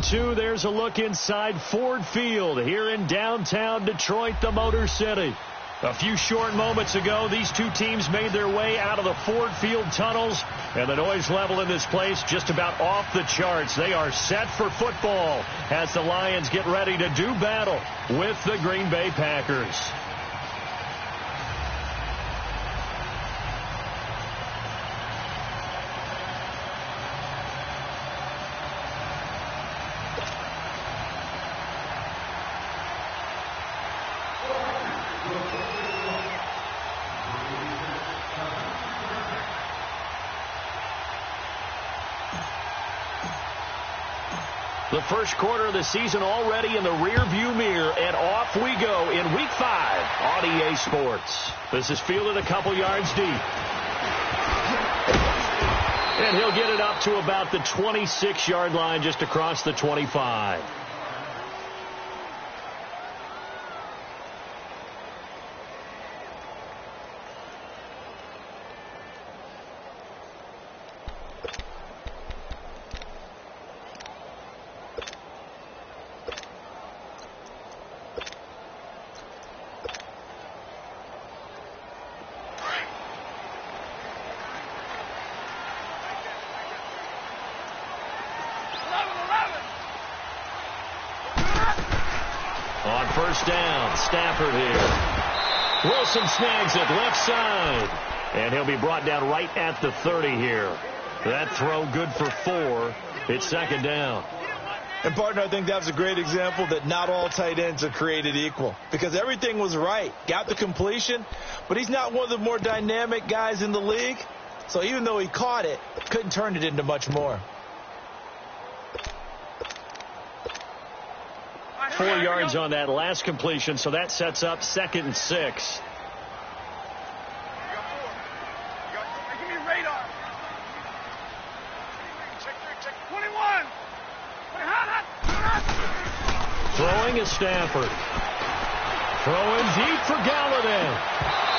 2, there's a look inside Ford Field here in downtown Detroit, the Motor City. A few short moments ago, these two teams made their way out of the Ford Field tunnels, and the noise level in this place just about off the charts. They are set for football as the Lions get ready to do battle with the Green Bay Packers. The first quarter of the season already in the rear-view mirror, and off we go in Week 5 on EA Sports. This is fielded a couple yards deep. And he'll get it up to about the 26-yard line, just across the 25. On first down, Stafford here. Wilson snags it left side. And he'll be brought down right at the 30 here. That throw good for 4. It's second down. And, partner, I think that was a great example that not all tight ends are created equal. Because everything was right. Got the completion, but he's not one of the more dynamic guys in the league. So even though he caught it, couldn't turn it into much more. 4 yards on that last completion, so that sets up 2nd and 6. Give me radar. Check 21. Throwing is Stafford. Throwing deep for Galladay.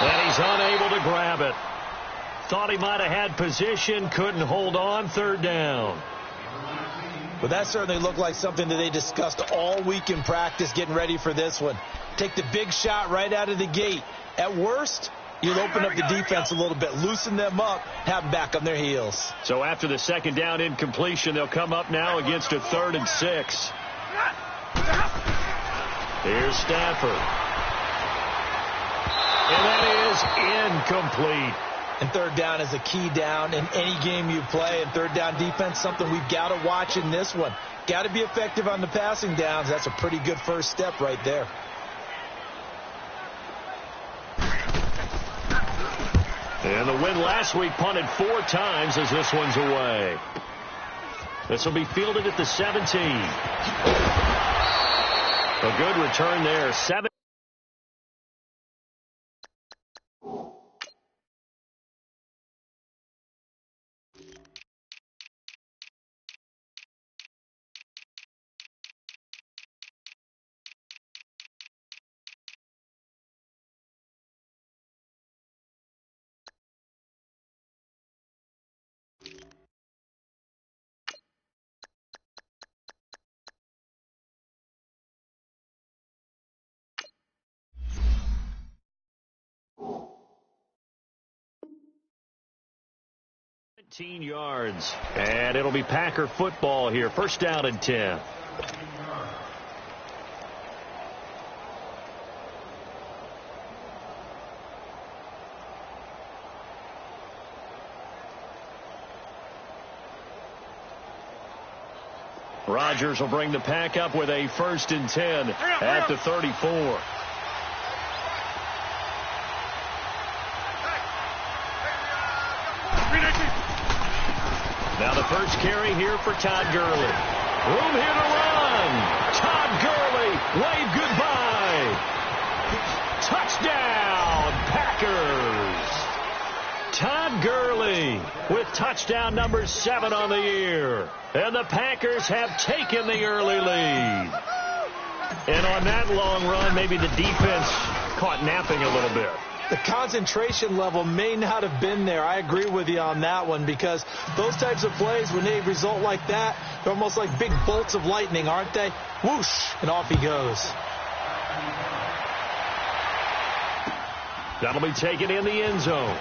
And he's unable to grab it. Thought he might have had position, couldn't hold on. 3rd down. But that certainly looked like something that they discussed all week in practice getting ready for this one. Take the big shot right out of the gate. At worst, you'll open up the defense a little bit, loosen them up, have them back on their heels. So after the 2nd down incompletion, they'll come up now against a 3rd and 6. Here's Stafford. And that is incomplete. And 3rd down is a key down in any game you play. And 3rd down defense, something we've got to watch in this one. Got to be effective on the passing downs. That's a pretty good first step right there. And the win last week punted 4 times as this one's away. This will be fielded at the 17. A good return there. 7. Yards, and it'll be Packer football here. First down and 10. Rodgers will bring the pack up with a 1st and 10 at the 34. Now the first carry here for Todd Gurley. Room here to run. Todd Gurley, wave goodbye. Touchdown, Packers. Todd Gurley with touchdown number 7 on the year. And the Packers have taken the early lead. And on that long run, maybe the defense caught napping a little bit. The concentration level may not have been there. I agree with you on that one, because those types of plays, when they result like that, they're almost like big bolts of lightning, aren't they? Whoosh, and off he goes. That'll be taken in the end zone.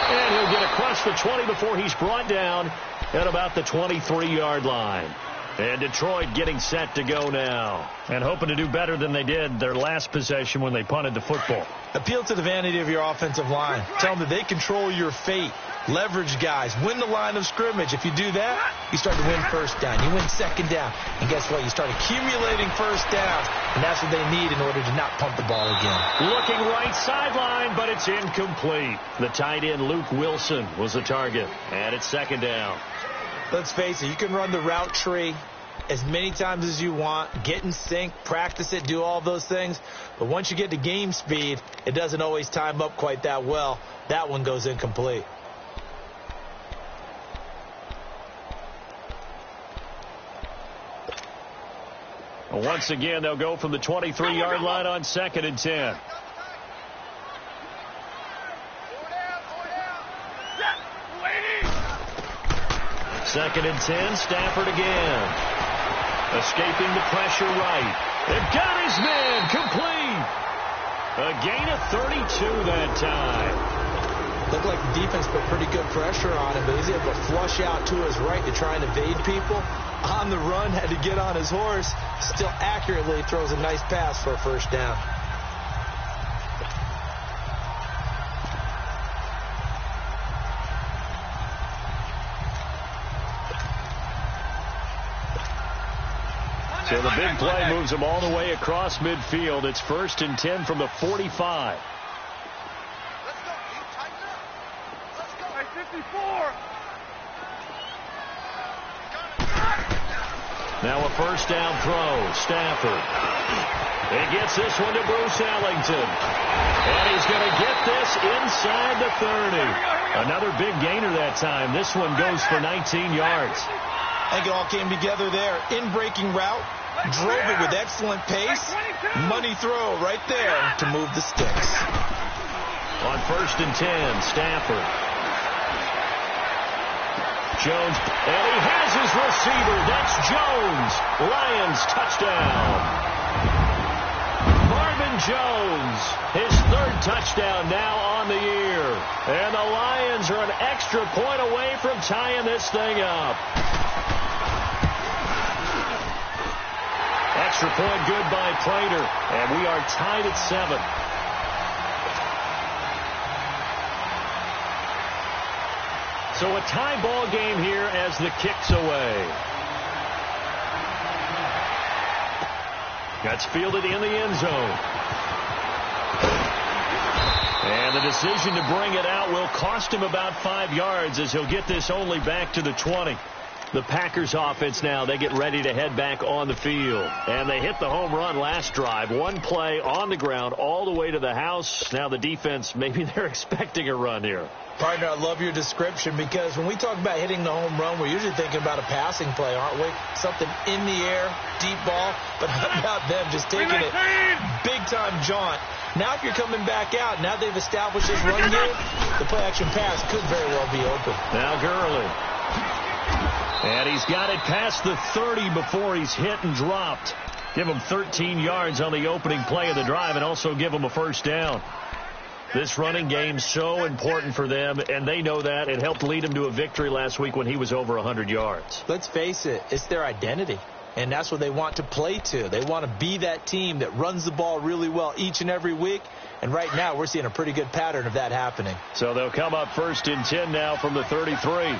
And he'll get across the 20 before he's brought down at about the 23-yard line. And Detroit getting set to go now, and hoping to do better than they did their last possession when they punted the football. Appeal to the vanity of your offensive line. Tell them that they control your fate. Leverage guys. Win the line of scrimmage. If you do that, you start to win first down. You win second down. And guess what? You start accumulating first downs. And that's what they need in order to not pump the ball again. Looking right sideline, but it's incomplete. The tight end, Luke Wilson, was the target. And it's second down. Let's face it, you can run the route tree as many times as you want, get in sync, practice it, do all those things. But once you get to game speed, it doesn't always time up quite that well. That one goes incomplete. Once again, they'll go from the 23-yard line on 2nd and 10. Second and 10, Stafford again. Escaping the pressure right. They've got his man complete. A gain of 32 that time. Looked like the defense put pretty good pressure on him, but he's able to flush out to his right to try and evade people. On the run, had to get on his horse. Still accurately throws a nice pass for a first down. So the big play moves them all the way across midfield. It's 1st and 10 from the 45. Let's go. Let's go. 54. Now a first down throw. Stafford. He gets this one to Bruce Ellington. And he's going to get this inside the 30. Another big gainer that time. This one goes for 19 yards. I think it all came together there. In-breaking route, drove it with excellent pace. Money throw right there to move the sticks. On 1st and 10, Stafford. Jones, and he has his receiver. That's Jones. Lions touchdown. Marvin Jones, his 3rd touchdown now on the year. And the Lions are an extra point away from tying this thing up. Extra point good by Prater, and we are tied at 7. So a tie ball game here as the kick's away. That's fielded in the end zone. And the decision to bring it out will cost him about 5 yards, as he'll get this only back to the 20. The Packers offense now, they get ready to head back on the field. And they hit the home run last drive. One play on the ground all the way to the house. Now the defense, maybe they're expecting a run here. Partner, I love your description, because when we talk about hitting the home run, we're usually thinking about a passing play, aren't we? Something in the air, deep ball. But how about them just taking it big-time jaunt? Now if you're coming back out, now they've established this run game, the play-action pass could very well be open. Now Gurley. And he's got it past the 30 before he's hit and dropped. Give him 13 yards on the opening play of the drive, and also give him a first down. This running game's so important for them, and they know that. It helped lead him to a victory last week when he was over 100 yards. Let's face it, it's their identity, and that's what they want to play to. They want to be that team that runs the ball really well each and every week, and right now we're seeing a pretty good pattern of that happening. So they'll come up 1st and 10 now from the 33. 319!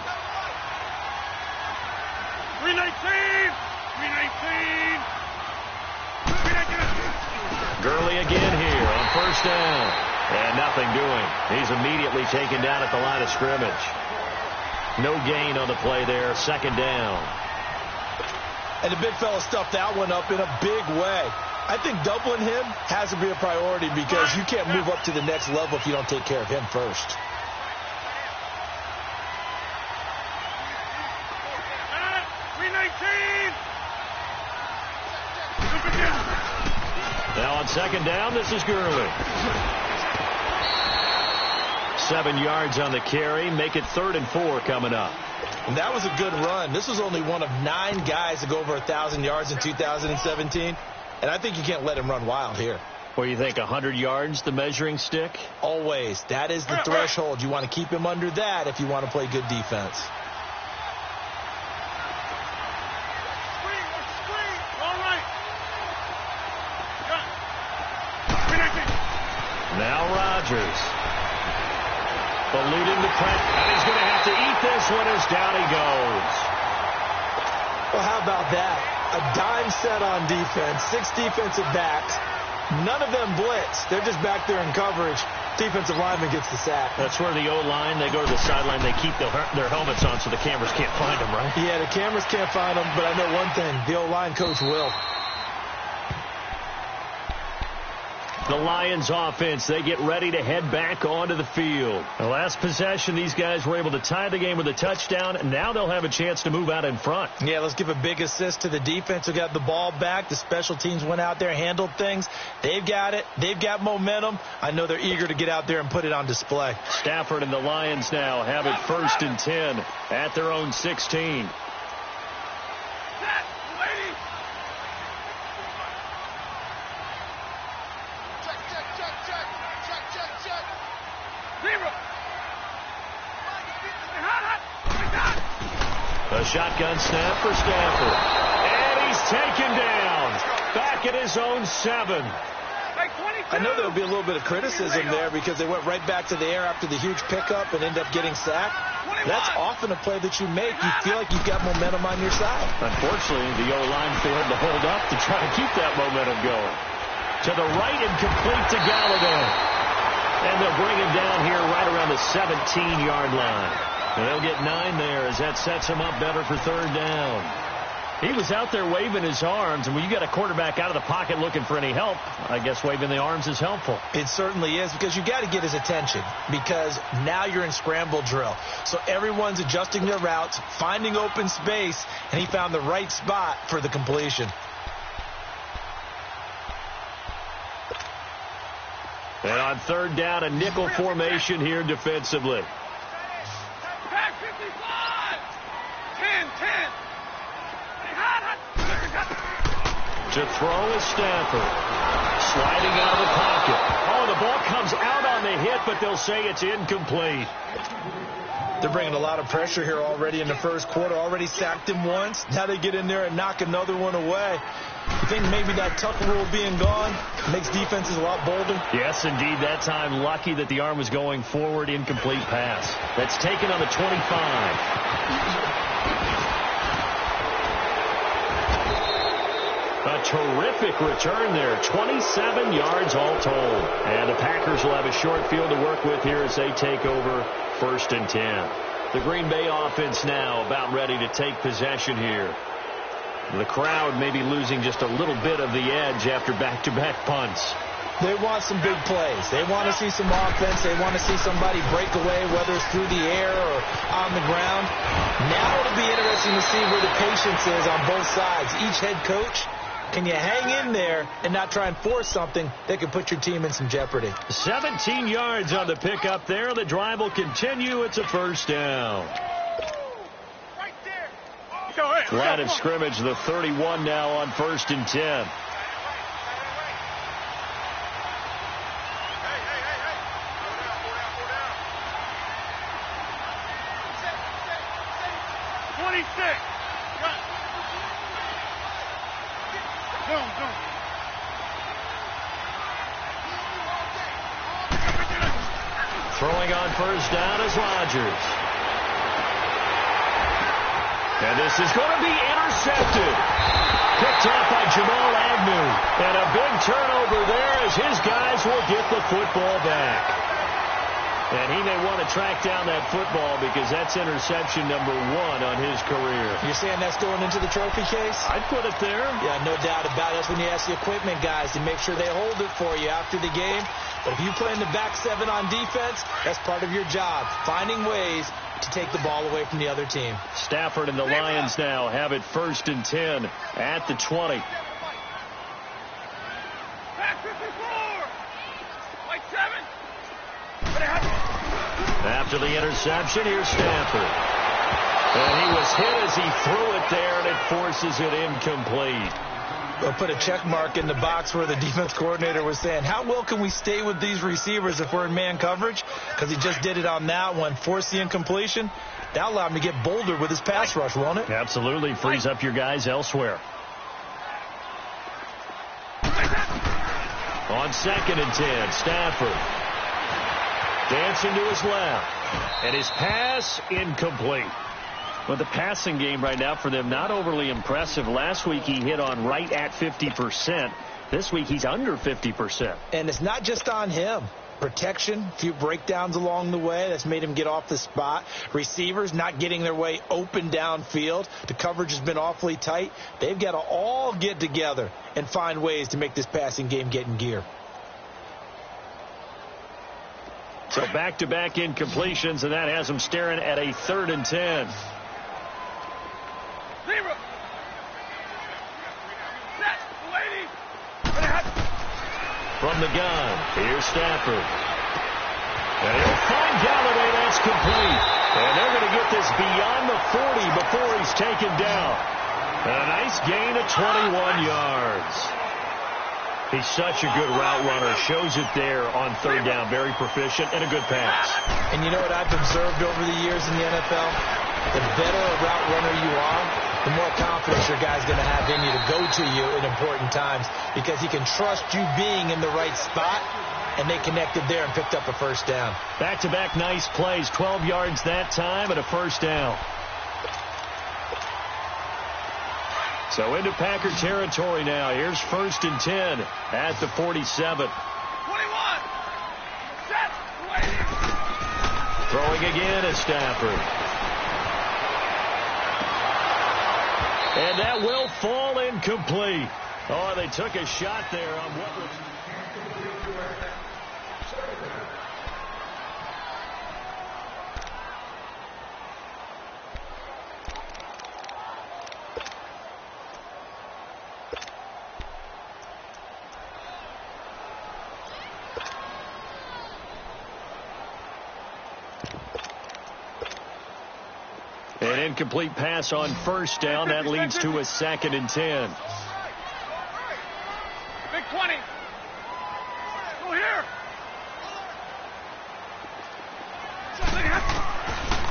Gurley again here on first down. And nothing doing. He's immediately taken down at the line of scrimmage. No gain on the play there. Second down. And the big fella stuffed that one up in a big way. I think doubling him has to be a priority, because you can't move up to the next level if you don't take care of him first. Now On second down, this is Gurley. 7 yards on the carry. Make it 3rd and 4 coming up. And that was a good run. This was only one of 9 guys to go over 1,000 yards in 2017. And I think you can't let him run wild here. What do you think, 100 yards, the measuring stick? Always. That is the threshold. You want to keep him under that if you want to play good defense. Now Rodgers. Eluding the press, and he's going to have to eat this one as down he goes. Well, how about that? A dime set on defense, 6 defensive backs. None of them blitz. They're just back there in coverage. Defensive lineman gets the sack. That's where the O-line, they go to the sideline, they keep their helmets on so the cameras can't find them, right? Yeah, the cameras can't find them, but I know one thing. The O-line coach will. The Lions offense, they get ready to head back onto the field. The last possession, these guys were able to tie the game with a touchdown, and now they'll have a chance to move out in front. Yeah, let's give a big assist to the defense who got the ball back. The special teams went out there, handled things. They've got it. They've got momentum. I know they're eager to get out there and put it on display. Stafford and the Lions now have it 1st and 10 at their own 16. A shotgun snap for Stafford. And he's taken down. Back at his own 7. I know there'll be a little bit of criticism there because they went right back to the air after the huge pickup and ended up getting sacked. That's often a play that you make. You feel like you've got momentum on your side. Unfortunately, the O-line failed to hold up to try to keep that momentum going. To the right and complete to Galladay. And they'll bring him down here right around the 17-yard line. And they'll get 9 there as that sets him up better for 3rd down. He was out there waving his arms, and when you got a quarterback out of the pocket looking for any help, I guess waving the arms is helpful. It certainly is, because you got to get his attention, because now you're in scramble drill. So everyone's adjusting their routes, finding open space, and he found the right spot for the completion. And on 3rd down, a nickel formation here defensively. Pack 55! 10, 10! To throw is Stafford. Sliding out of the pocket. Oh, the ball comes out on the hit, but they'll say it's incomplete. They're bringing a lot of pressure here already in the first quarter. Already sacked him once. Now they get in there and knock another one away. You think maybe that tuck rule being gone makes defenses a lot bolder? Yes, indeed. That time, lucky that the arm was going forward. Incomplete pass. That's taken on the 25. A terrific return there. 27 yards all told. And the Packers will have a short field to work with here as they take over 1st and 10. The Green Bay offense now about ready to take possession here. The crowd may be losing just a little bit of the edge after back-to-back punts. They want some big plays. They want to see some offense. They want to see somebody break away, whether it's through the air or on the ground. Now it'll be interesting to see where the patience is on both sides. Each head coach, can you hang in there and not try and force something that could put your team in some jeopardy? 17 yards on the pickup there. The drive will continue. It's a 1st down. Line of scrimmage, the 31 now on 1st and 10. Throwing on 1st down is Rodgers. And this is going to be intercepted. Picked off by Jamal Agnew. And a big turnover there as his guys will get the football back. And he may want to track down that football because that's interception number 1 on his career. You're saying that's going into the trophy case? I'd put it there. Yeah, no doubt about it. That's when you ask the equipment guys to make sure they hold it for you after the game. But if you play in the back 7 on defense, that's part of your job, finding ways to take the ball away from the other team. Stafford and the Lions now have it 1st and 10 at the 20. After the interception, here's Stafford. And he was hit as he threw it there, and it forces it incomplete. They'll put a check mark in the box where the defense coordinator was saying, how well can we stay with these receivers if we're in man coverage? Because he just did it on that one, forced the incompletion. That allowed him to get bolder with his pass rush, won't it? Absolutely. Frees up your guys elsewhere. On 2nd and 10, Stafford. Dancing to his left. And his pass incomplete. Well, the passing game right now for them, not overly impressive. Last week he hit on right at 50%. This week he's under 50%. And it's not just on him. Protection, a few breakdowns along the way. That's made him get off the spot. Receivers not getting their way open downfield. The coverage has been awfully tight. They've got to all get together and find ways to make this passing game get in gear. So back-to-back incompletions, and that has them staring at a 3rd and 10. From the gun, here's Stafford. And he'll find Galladay. That's complete. And they're going to get this beyond the 40 before he's taken down. A nice gain of 21 yards. He's such a good route runner. Shows it there on 3rd down. Very proficient and a good pass. And you know what I've observed over the years in the NFL? The better a route runner you are, the more confidence your guy's going to have in you to go to you in important times because he can trust you being in the right spot, and they connected there and picked up a 1st down. Back-to-back nice plays. 12 yards that time and a 1st down. So into Packer territory now. Here's 1st and 10 at the 47. 21. Set. Waiting. Throwing again is Stafford. And that will fall incomplete. Oh, they took a shot there on what was... An incomplete pass on 1st down. That leads to a 2nd and 10. Big 20. Go here.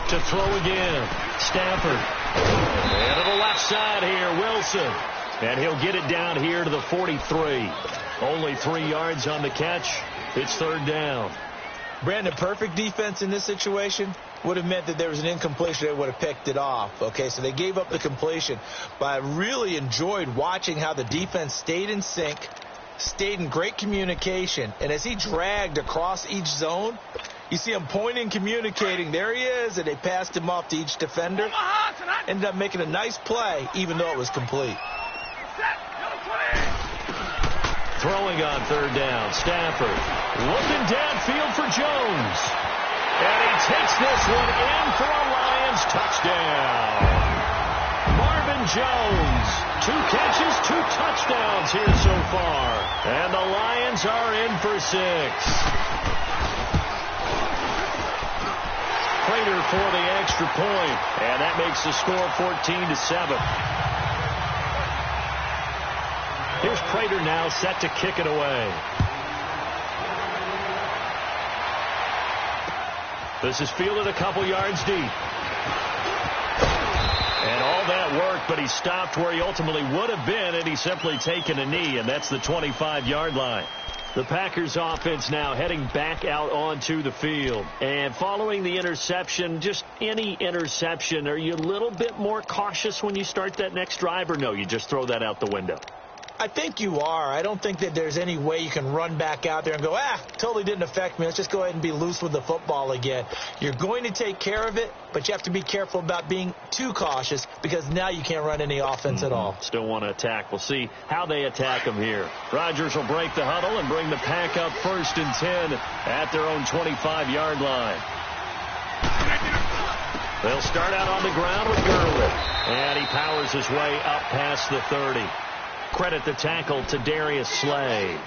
To throw again. Stafford. And to the left side here, Wilson. And he'll get it down here to the 43. Only 3 yards on the catch. It's 3rd down. Brandon, perfect defense in this situation would have meant that there was an incompletion. They would have picked it off. Okay, so they gave up the completion. But I really enjoyed watching how the defense stayed in sync, stayed in great communication. And as he dragged across each zone, you see him pointing, communicating. There he is, and they passed him off to each defender. Ended up making a nice play, even though it was complete. Throwing on 3rd down, Stafford looking downfield for Jones. And he takes this one in for a Lions touchdown. Marvin Jones, 2 catches, 2 touchdowns here so far. And the Lions are in for 6. Prater for the extra point. And that makes the score 14-7. Here's Prater now set to kick it away. This is fielded a couple yards deep. And all that worked, but he stopped where he ultimately would have been had he simply taken a knee, and that's the 25-yard line. The Packers offense now heading back out onto the field. And following the interception, just any interception, are you a little bit more cautious when you start that next drive, or no, you just throw that out the window? I think you are. I don't think that there's any way you can run back out there and go, totally didn't affect me. Let's just go ahead and be loose with the football again. You're going to take care of it, but you have to be careful about being too cautious because now you can't run any offense at all. Still want to attack. We'll see how they attack him here. Rodgers will break the huddle and bring the Pack up 1st and 10 at their own 25-yard line. They'll start out on the ground with Gurley. And he powers his way up past the 30. Credit the tackle to Darius Slay.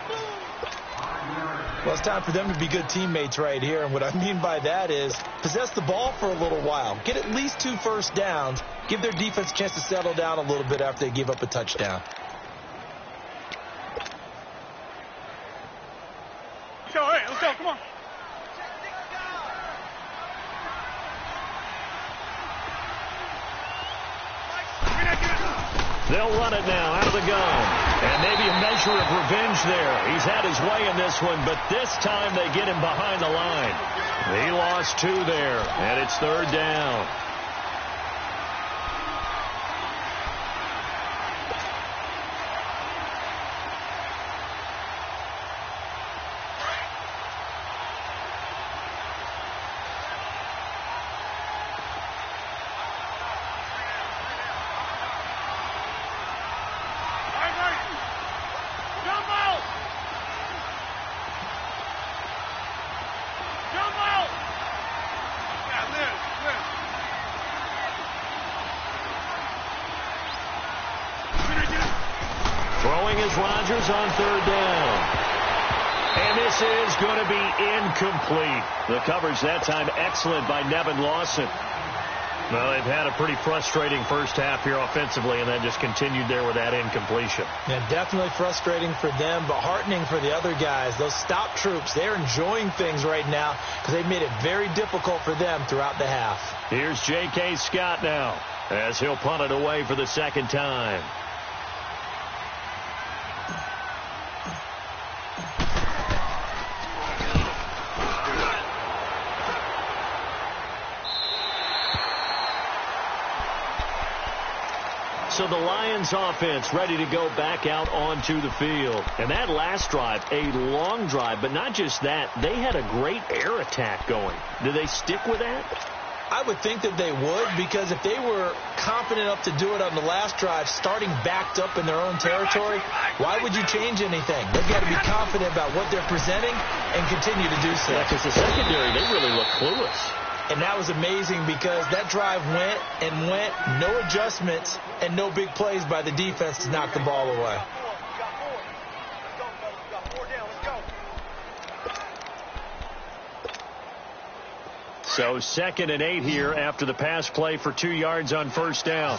Well, it's time for them to be good teammates right here. And what I mean by that is possess the ball for a little while. Get at least 2 first downs. Give their defense a chance to settle down a little bit after they give up a touchdown. Let's go, come on. They'll run it now out of the gun. And maybe a measure of revenge there. He's had his way in this one, but this time they get him behind the line. He lost 2 there, and it's 3rd down. Throwing is Rodgers on 3rd down. And this is going to be incomplete. The coverage that time excellent by Nevin Lawson. Well, they've had a pretty frustrating first half here offensively and then just continued there with that incompletion. Yeah, definitely frustrating for them, but heartening for the other guys. Those stop troops, they're enjoying things right now because they've made it very difficult for them throughout the half. Here's J.K. Scott now as he'll punt it away for the 2nd time. So the Lions offense ready to go back out onto the field. And that last drive, a long drive, but not just that, they had a great air attack going. Do they stick with that? I would think that they would, because if they were confident enough to do it on the last drive, starting backed up in their own territory, why would you change anything? They've got to be confident about what they're presenting and continue to do so. Yeah, because the secondary, they really look clueless. And that was amazing because that drive went and went, no adjustments and no big plays by the defense to knock the ball away. So 2nd and 8 here after the pass play for 2 yards on 1st down.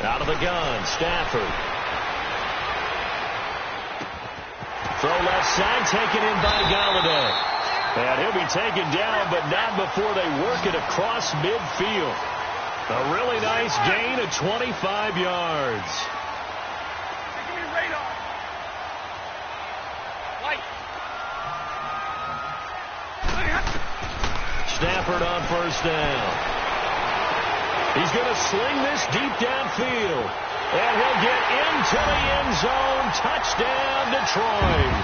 Out of the gun, Stafford. Throw left side, taken in by Galladay. And he'll be taken down, but not before they work it across midfield. A really nice gain of 25 yards. Stafford on 1st down. He's going to sling this deep downfield. And he'll get into the end zone. Touchdown, Detroit.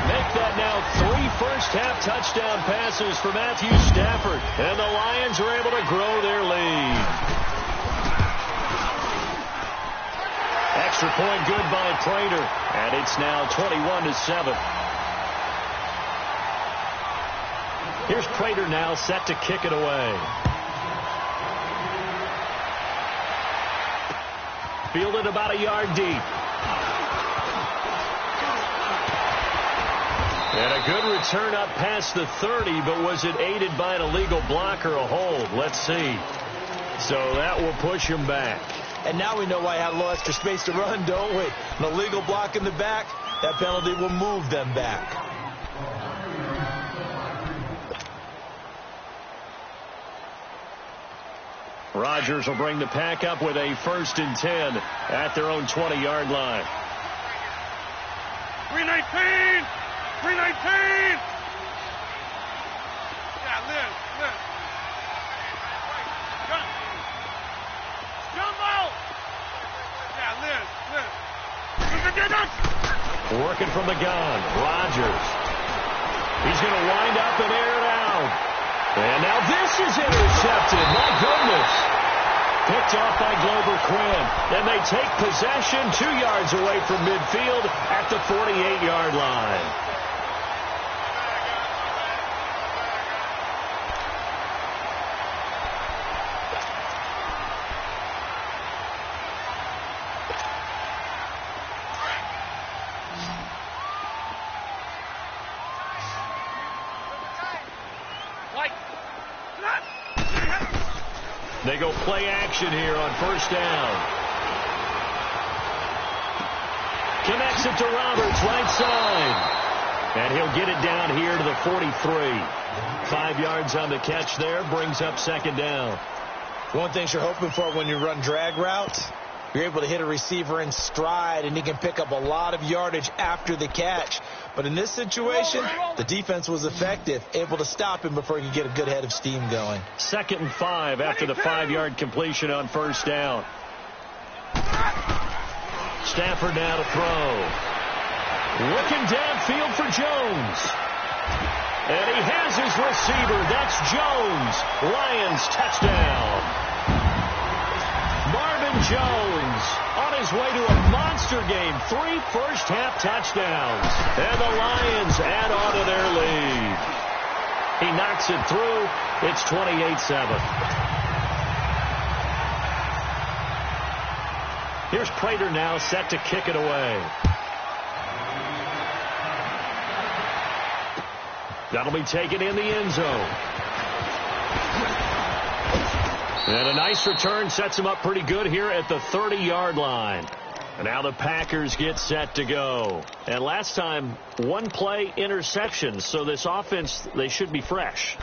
Make that now 3 first-half touchdown passes for Matthew Stafford. And the Lions are able to grow their lead. Extra point good by Prater. And it's now 21-7. Here's Prater now set to kick it away. Fielded about a yard deep. And a good return up past the 30, but was it aided by an illegal block or a hold? Let's see. So that will push him back. And now we know why I had a little extra space to run, don't we? An illegal block in the back, that penalty will move them back. Rodgers will bring the pack up with a 1st and 10 at their own 20-yard line. 319! 319! Yeah, Liz. Jumbo! Yeah, Liz. Working from the gun, Rodgers. He's going to wind up and air it out. And now this is intercepted. My goodness. Picked off by Glover Quinn. And they take possession 2 yards away from midfield at the 48-yard line. They go play action here on first down. Connects it to Roberts, right side. And he'll get it down here to the 43. 5 yards on the catch there, brings up second down. One thing you're hoping for when you run drag routes, you're able to hit a receiver in stride, and he can pick up a lot of yardage after the catch. But in this situation, the defense was effective, able to stop him before he could get a good head of steam going. 2nd and 5 after the 5-yard completion on first down. Stafford now to throw. Looking downfield for Jones. And he has his receiver. That's Jones. Lions touchdown. Marvin Jones on his way to a monster game. 3 first-half touchdowns. And the Lions add on to their lead. He knocks it through. It's 28-7. Here's Prater now set to kick it away. That'll be taken in the end zone. And a nice return sets him up pretty good here at the 30-yard line. And now the Packers get set to go. And last time, 1-play interception. So this offense, they should be fresh.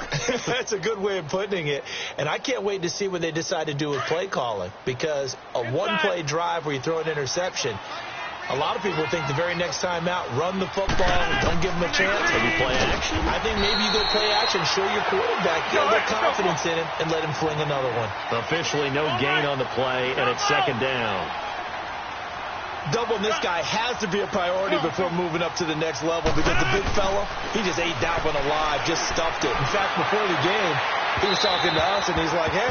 That's a good way of putting it. And I can't wait to see what they decide to do with play calling. Because a 1-play drive where you throw an interception, a lot of people think the very next time out, run the football, don't give them a chance. Maybe play action? I think maybe you go play action, show your quarterback, get a little confidence in him, and let him fling another one. Officially no gain on the play, and it's second down. Doubling this guy has to be a priority before moving up to the next level, because the big fella, he just ate that one alive, just stuffed it. In fact, before the game, he was talking to us, and he's like, hey,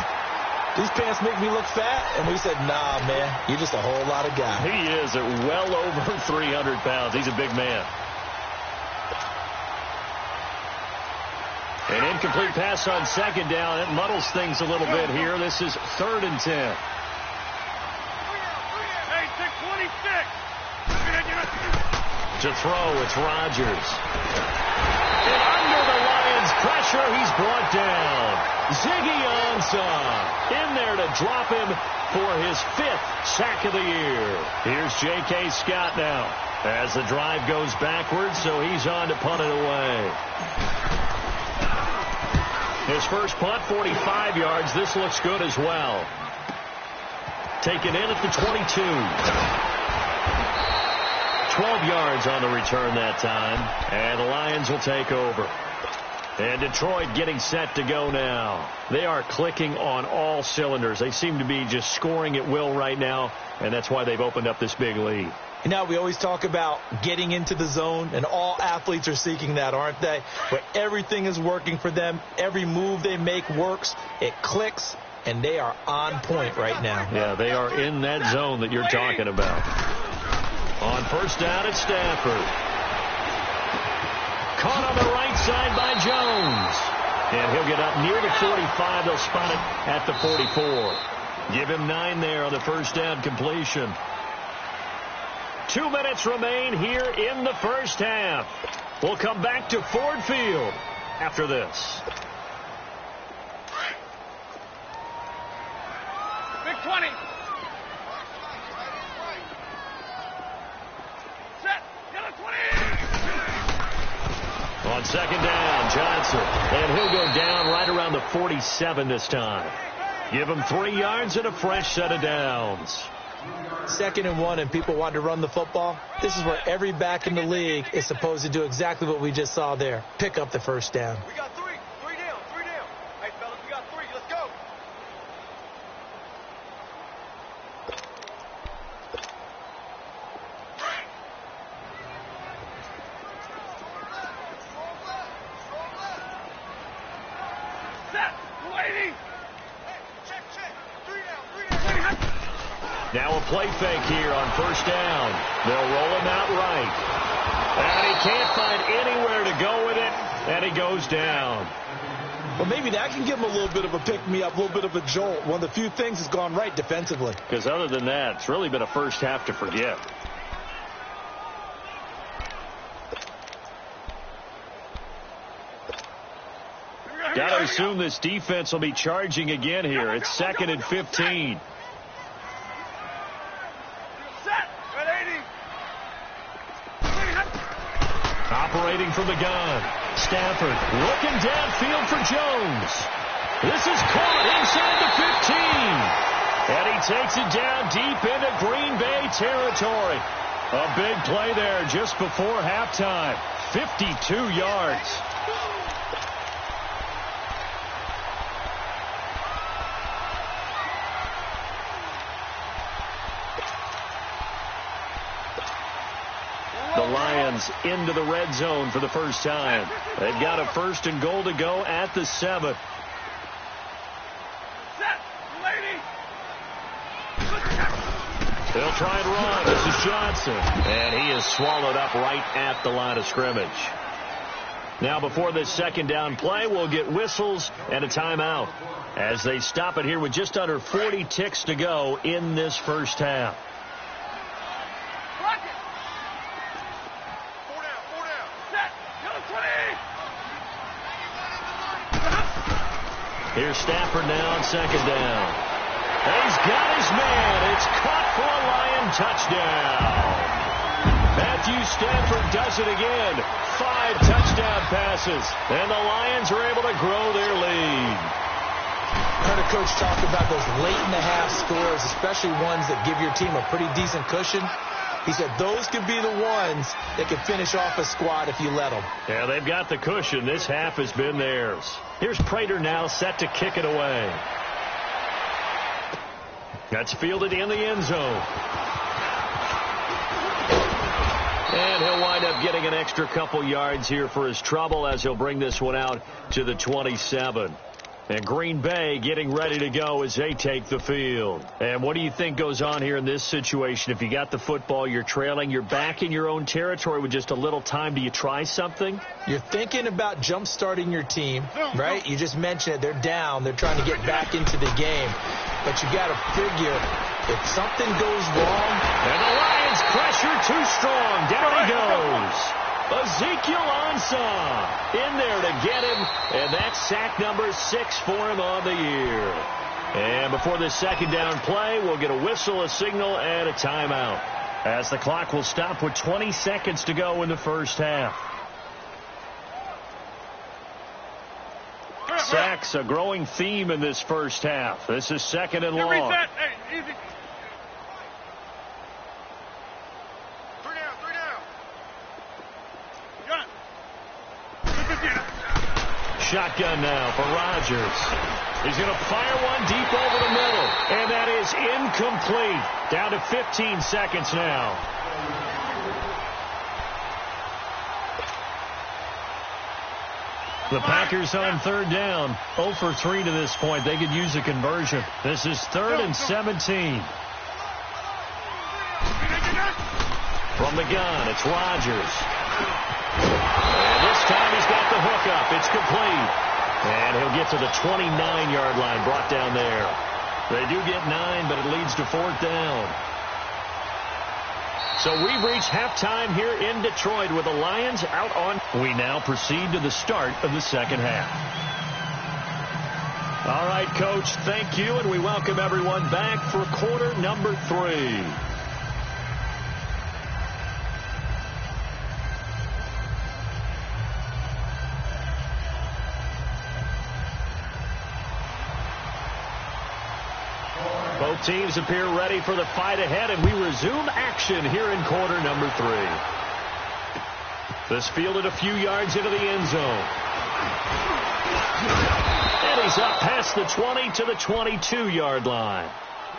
these pants make me look fat. And we said, nah, man, you're just a whole lot of guy. He is at well over 300 pounds. He's a big man. An incomplete pass on second down. It muddles things a little bit here. This is 3rd and 10. To throw, it's Rodgers. And under the Lions' pressure, he's brought down. Ziggy Ansah in there to drop him for his 5th sack of the year. Here's J.K. Scott now as the drive goes backwards, so he's on to punt it away. His first punt, 45 yards. This looks good as well. Taken in at the 22. 12 yards on the return that time, and the Lions will take over. And Detroit getting set to go now. They are clicking on all cylinders. They seem to be just scoring at will right now, and that's why they've opened up this big lead. You know, we always talk about getting into the zone, and all athletes are seeking that, aren't they? Where everything is working for them. Every move they make works. It clicks, and they are on point right now. Yeah, they are in that zone that you're talking about. On first down, it's Stafford. Caught on the right side by Jones. And he'll get up near the 45. They'll spot it at the 44. Give him 9 there on the first down completion. 2 minutes remain here in the first half. We'll come back to Ford Field after this. Big 20. On second down, Johnson. And he'll go down right around the 47 this time. Give him 3 yards and a fresh set of downs. 2nd and 1, and people want to run the football. This is where every back in the league is supposed to do exactly what we just saw there. Pick up the first down. We got 3. 3 down. 3 down. Hey, fellas, we got 3. Let's go. Now a play fake here on first down. They'll roll him out right. And he can't find anywhere to go with it, and he goes down. Well, maybe that can give him a little bit of a pick-me-up, a little bit of a jolt. One of the few things that's gone right defensively. Because other than that, it's really been a first half to forget. Here we go, Got to assume this defense will be charging again here. It's 2nd and 15. Operating from the gun. Stafford looking downfield for Jones. This is caught inside the 15. And he takes it down deep into Green Bay territory. A big play there just before halftime. 52 yards. The Lions into the red zone for the first time. They've got a 1st and goal to go at the 7th. They'll try and run. This is Johnson. And he is swallowed up right at the line of scrimmage. Now before this 2nd down play, we'll get whistles and a timeout as they stop it here with just under 40 ticks to go in this first half. Here's Stafford now on 2nd down. He's got his man. It's caught for a Lion touchdown. Matthew Stafford does it again. 5 touchdown passes. And the Lions are able to grow their lead. I heard a coach talk about those late-in-the-half scores, especially ones that give your team a pretty decent cushion. He said those could be the ones that could finish off a squad if you let them. Yeah, they've got the cushion. This half has been theirs. Here's Prater now set to kick it away. That's fielded in the end zone. And he'll wind up getting an extra couple yards here for his trouble as he'll bring this one out to the 27. And Green Bay getting ready to go as they take the field. And what do you think goes on here in this situation? If you got the football, you're trailing, you're back in your own territory with just a little time. Do you try something? You're thinking about jump-starting your team, right? You just mentioned it. They're down. They're trying to get back into the game. But you got to figure if something goes wrong. And the Lions pressure too strong. Down he goes. Ezekiel Ansah in there to get him, and that's sack number 6 for him on the year. And before this 2nd down play, we'll get a whistle, a signal, and a timeout as the clock will stop with 20 seconds to go in the first half. Sacks, a growing theme in this first half. This is 2nd and long. Hey, easy. Shotgun now for Rodgers. He's going to fire one deep over the middle. And that is incomplete. Down to 15 seconds now. The Packers on 3rd down. 0 for 3 to this point. They could use a conversion. This is 3rd and 17. From the gun, it's Rodgers. And this time he's got the hookup. It's complete. And he'll get to the 29-yard line, brought down there. They do get 9, but it leads to 4th down. So we've reached halftime here in Detroit with the Lions out on. We now proceed to the start of the 2nd half. All right, Coach, thank you, and we welcome everyone back for quarter number 3. Both teams appear ready for the fight ahead, and we resume action here in quarter number 3. This fielded a few yards into the end zone. And he's up past the 20 to the 22-yard line.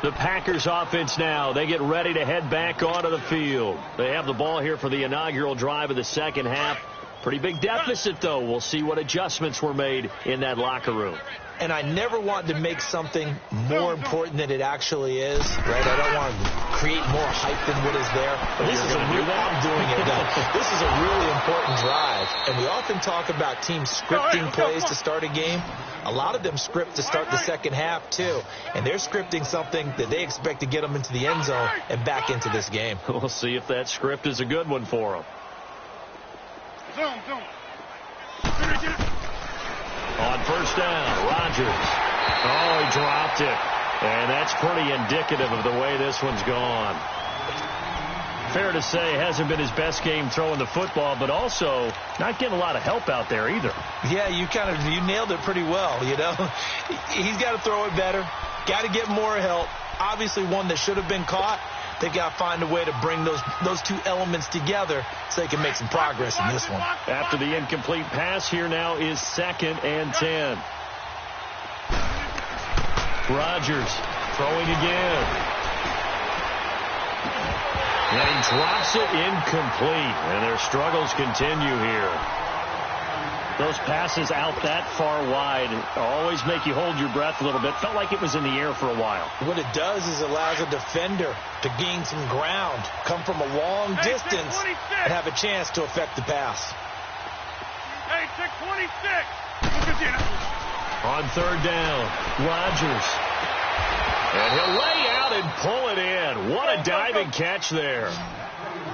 The Packers offense now, they get ready to head back onto the field. They have the ball here for the inaugural drive of the 2nd half. Pretty big deficit, though. We'll see what adjustments were made in that locker room. And I never want to make something more important than it actually is, right? I don't want to create more hype than what is there. But this is a real, I'm doing it though. This is a really important drive. And we often talk about teams scripting plays to start a game. A lot of them script to start the 2nd half, too. And they're scripting something that they expect to get them into the end zone and back into this game. We'll see if that script is a good one for them. On first down, Rodgers. Oh, he dropped it. And that's pretty indicative of the way this one's gone. Fair to say, hasn't been his best game throwing the football, but also not getting a lot of help out there either. Yeah, you nailed it pretty well, you know. He's got to throw it better. Got to get more help. Obviously one that should have been caught. They've got to find a way to bring those two elements together so they can make some progress in this one. After the incomplete pass, here now is 2nd and 10. Rodgers throwing again. And he drops it incomplete. And their struggles continue here. Those passes out that far wide always make you hold your breath a little bit. Felt like it was in the air for a while. What it does is allows a defender to gain some ground, come from a long distance, and have a chance to affect the pass. Hey, 626. On third down, Rodgers. And he'll lay out and pull it in. What a diving catch there.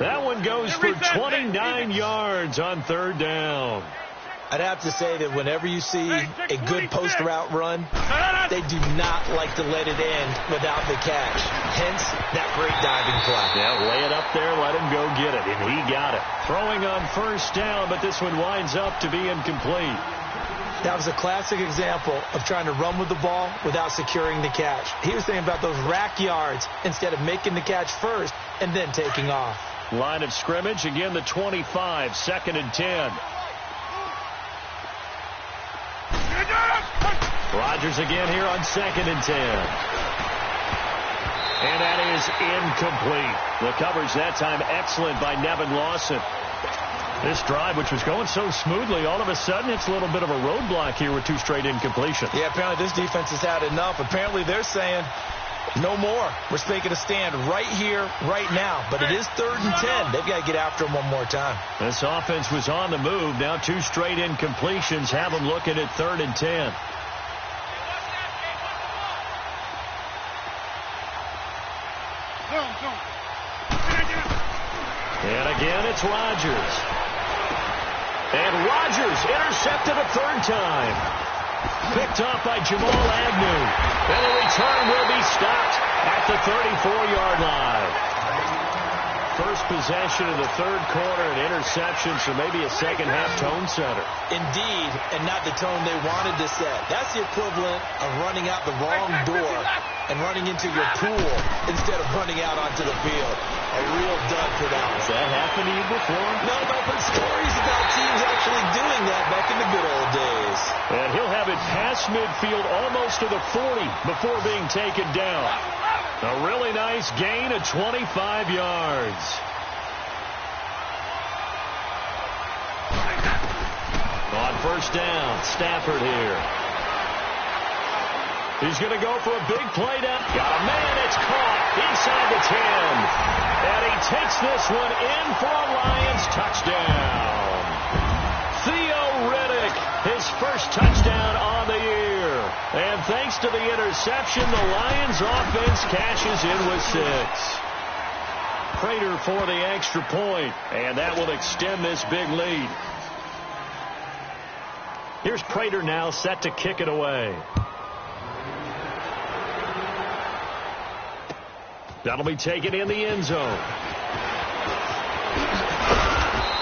That one goes for 29 yards on third down. I'd have to say that whenever you see a good post route run, they do not like to let it end without the catch. Hence, that great diving play. Yeah, lay it up there, let him go get it, and he got it. Throwing on first down, but this one winds up to be incomplete. That was a classic example of trying to run with the ball without securing the catch. He was thinking about those rack yards instead of making the catch first and then taking off. Line of scrimmage, again the 25, 2nd and 10. Rodgers again here on 2nd and 10. And that is incomplete. The coverage that time excellent by Nevin Lawson. This drive, which was going so smoothly, all of a sudden it's a little bit of a roadblock here with 2 straight incompletions. Yeah, apparently this defense has had enough. Apparently they're saying no more. We're making a stand right here, right now. But it is 3rd and 10. They've got to get after him one more time. This offense was on the move. Now 2 straight incompletions have them looking at 3rd and 10. And again, it's Rodgers. And Rodgers intercepted a 3rd time. Picked off by Jamal Agnew. And the return will be stopped at the 34-yard line. First possession of the 3rd quarter, an interception, so maybe a second-half tone setter. Indeed, and not the tone they wanted to set. That's the equivalent of running out the wrong door and running into your pool instead of running out onto the field. A real dud for that one. Has that happened to you before? No, but I've heard stories about teams actually doing that back in the good old days. And he'll have it past midfield almost to the 40 before being taken down. A really nice gain of 25 yards. On first down, Stafford here. He's going to go for a big play down. Got a man, it's caught inside the 10. And he takes this one in for a Lions touchdown. Theo Riddick, his first touchdown on the year. And thanks to the interception, the Lions offense cashes in with 6. Prater for the extra point, and that will extend this big lead. Here's Prater now set to kick it away. That'll be taken in the end zone.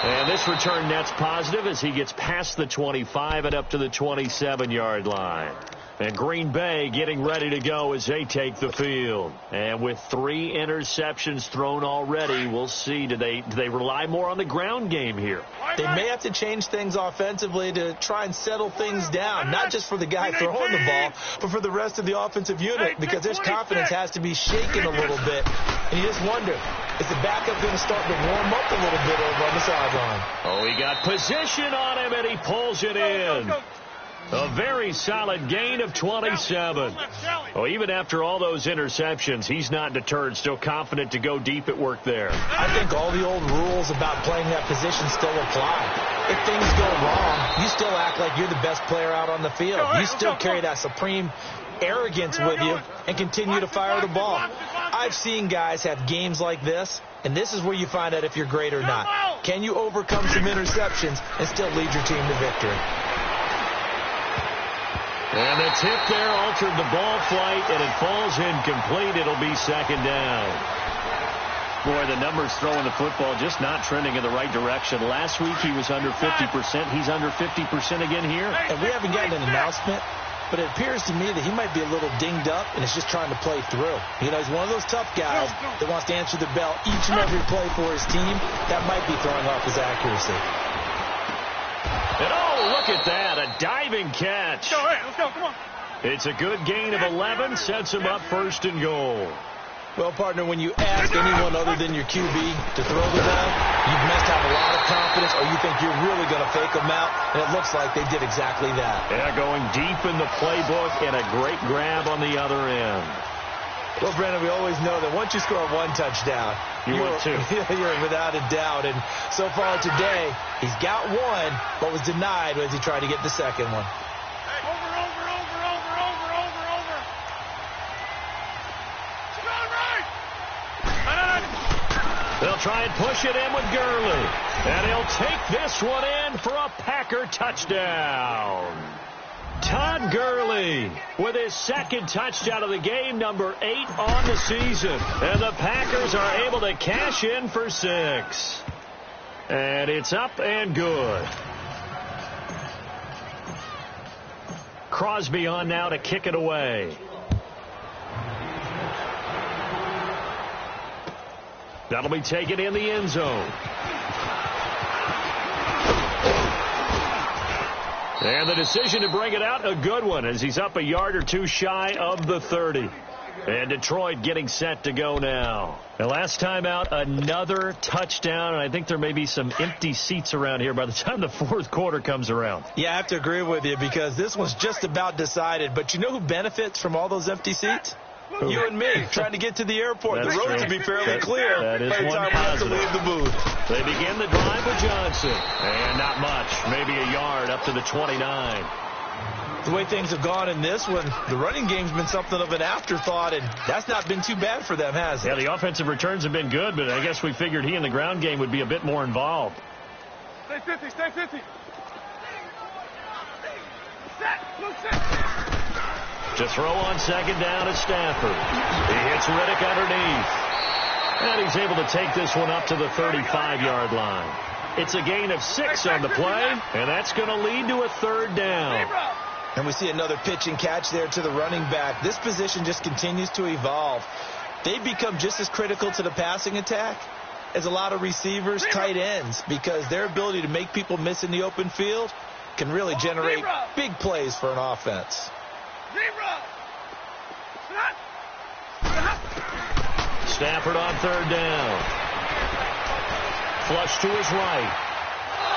And this return net's positive as he gets past the 25 and up to the 27-yard line. And Green Bay getting ready to go as they take the field. And with 3 interceptions thrown already, we'll see. Do they rely more on the ground game here? They may have to change things offensively to try and settle things down, not just for the guy throwing the ball, but for the rest of the offensive unit, because their confidence has to be shaken a little bit. And you just wonder, is the backup going to start to warm up a little bit over on the sideline? Oh, he got position on him, and he pulls it in. A very solid gain of 27. Oh, even after all those interceptions, he's not deterred, still confident to go deep at work there. I think all the old rules about playing that position still apply. If things go wrong, you still act like you're the best player out on the field. You still carry that supreme arrogance with you and continue to fire the ball. I've seen guys have games like this, and this is where you find out if you're great or not. Can you overcome some interceptions and still lead your team to victory? And the tip there altered the ball flight, and it falls incomplete. It'll be second down. Boy, the numbers throwing the football just not trending in the right direction. Last week he was under 50%. He's under 50% again here. And we haven't gotten an announcement, but it appears to me that he might be a little dinged up and is just trying to play through. You know, he's one of those tough guys that wants to answer the bell each and every play for his team. That might be throwing off his accuracy. And oh, look at that, a diving catch. Let's go, come on. It's a good gain of 11, sets him up first and goal. Well, partner, when you ask anyone other than your QB to throw the ball, you must have a lot of confidence or you think you're really going to fake them out, and it looks like they did exactly that. Yeah, going deep in the playbook and a great grab on the other end. Well, Brandon, we always know that once you score one touchdown, you're without a doubt. And so far today, he's got one, but was denied as he tried to get the second one. Over. They'll try and push it in with Gurley. And he'll take this one in for a Packer touchdown. Todd Gurley with his second touchdown of the game, number 8 on the season. And the Packers are able to cash in for 6. And it's up and good. Crosby on now to kick it away. That'll be taken in the end zone. And the decision to bring it out, a good one, as he's up a yard or two shy of the 30. And Detroit getting set to go now. And last time out, another touchdown, and I think there may be some empty seats around here by the time the fourth quarter comes around. Yeah, I have to agree with you because this one's just about decided. But you know who benefits from all those empty seats? You and me, trying to get to the airport. That's the roads true. will be fairly clear that is by the one time we have to positive. leave the booth. They begin the drive with Johnson. And not much, maybe a yard up to the 29. The way things have gone in this one, the running game's been something of an afterthought, and that's not been too bad for them, has it? Yeah, the offensive returns have been good, but I guess we figured he in the ground game would be a bit more involved. Stay 50, stay 50. Set. To throw on second down is Stafford. He hits Riddick underneath. And he's able to take this one up to the 35-yard line. It's a gain of 6 on the play, and that's going to lead to a third down. And we see another pitch and catch there to the running back. This position just continues to evolve. They become just as critical to the passing attack as a lot of receivers, tight ends, because their ability to make people miss in the open field can really generate big plays for an offense. Stafford on third down. Flush to his right.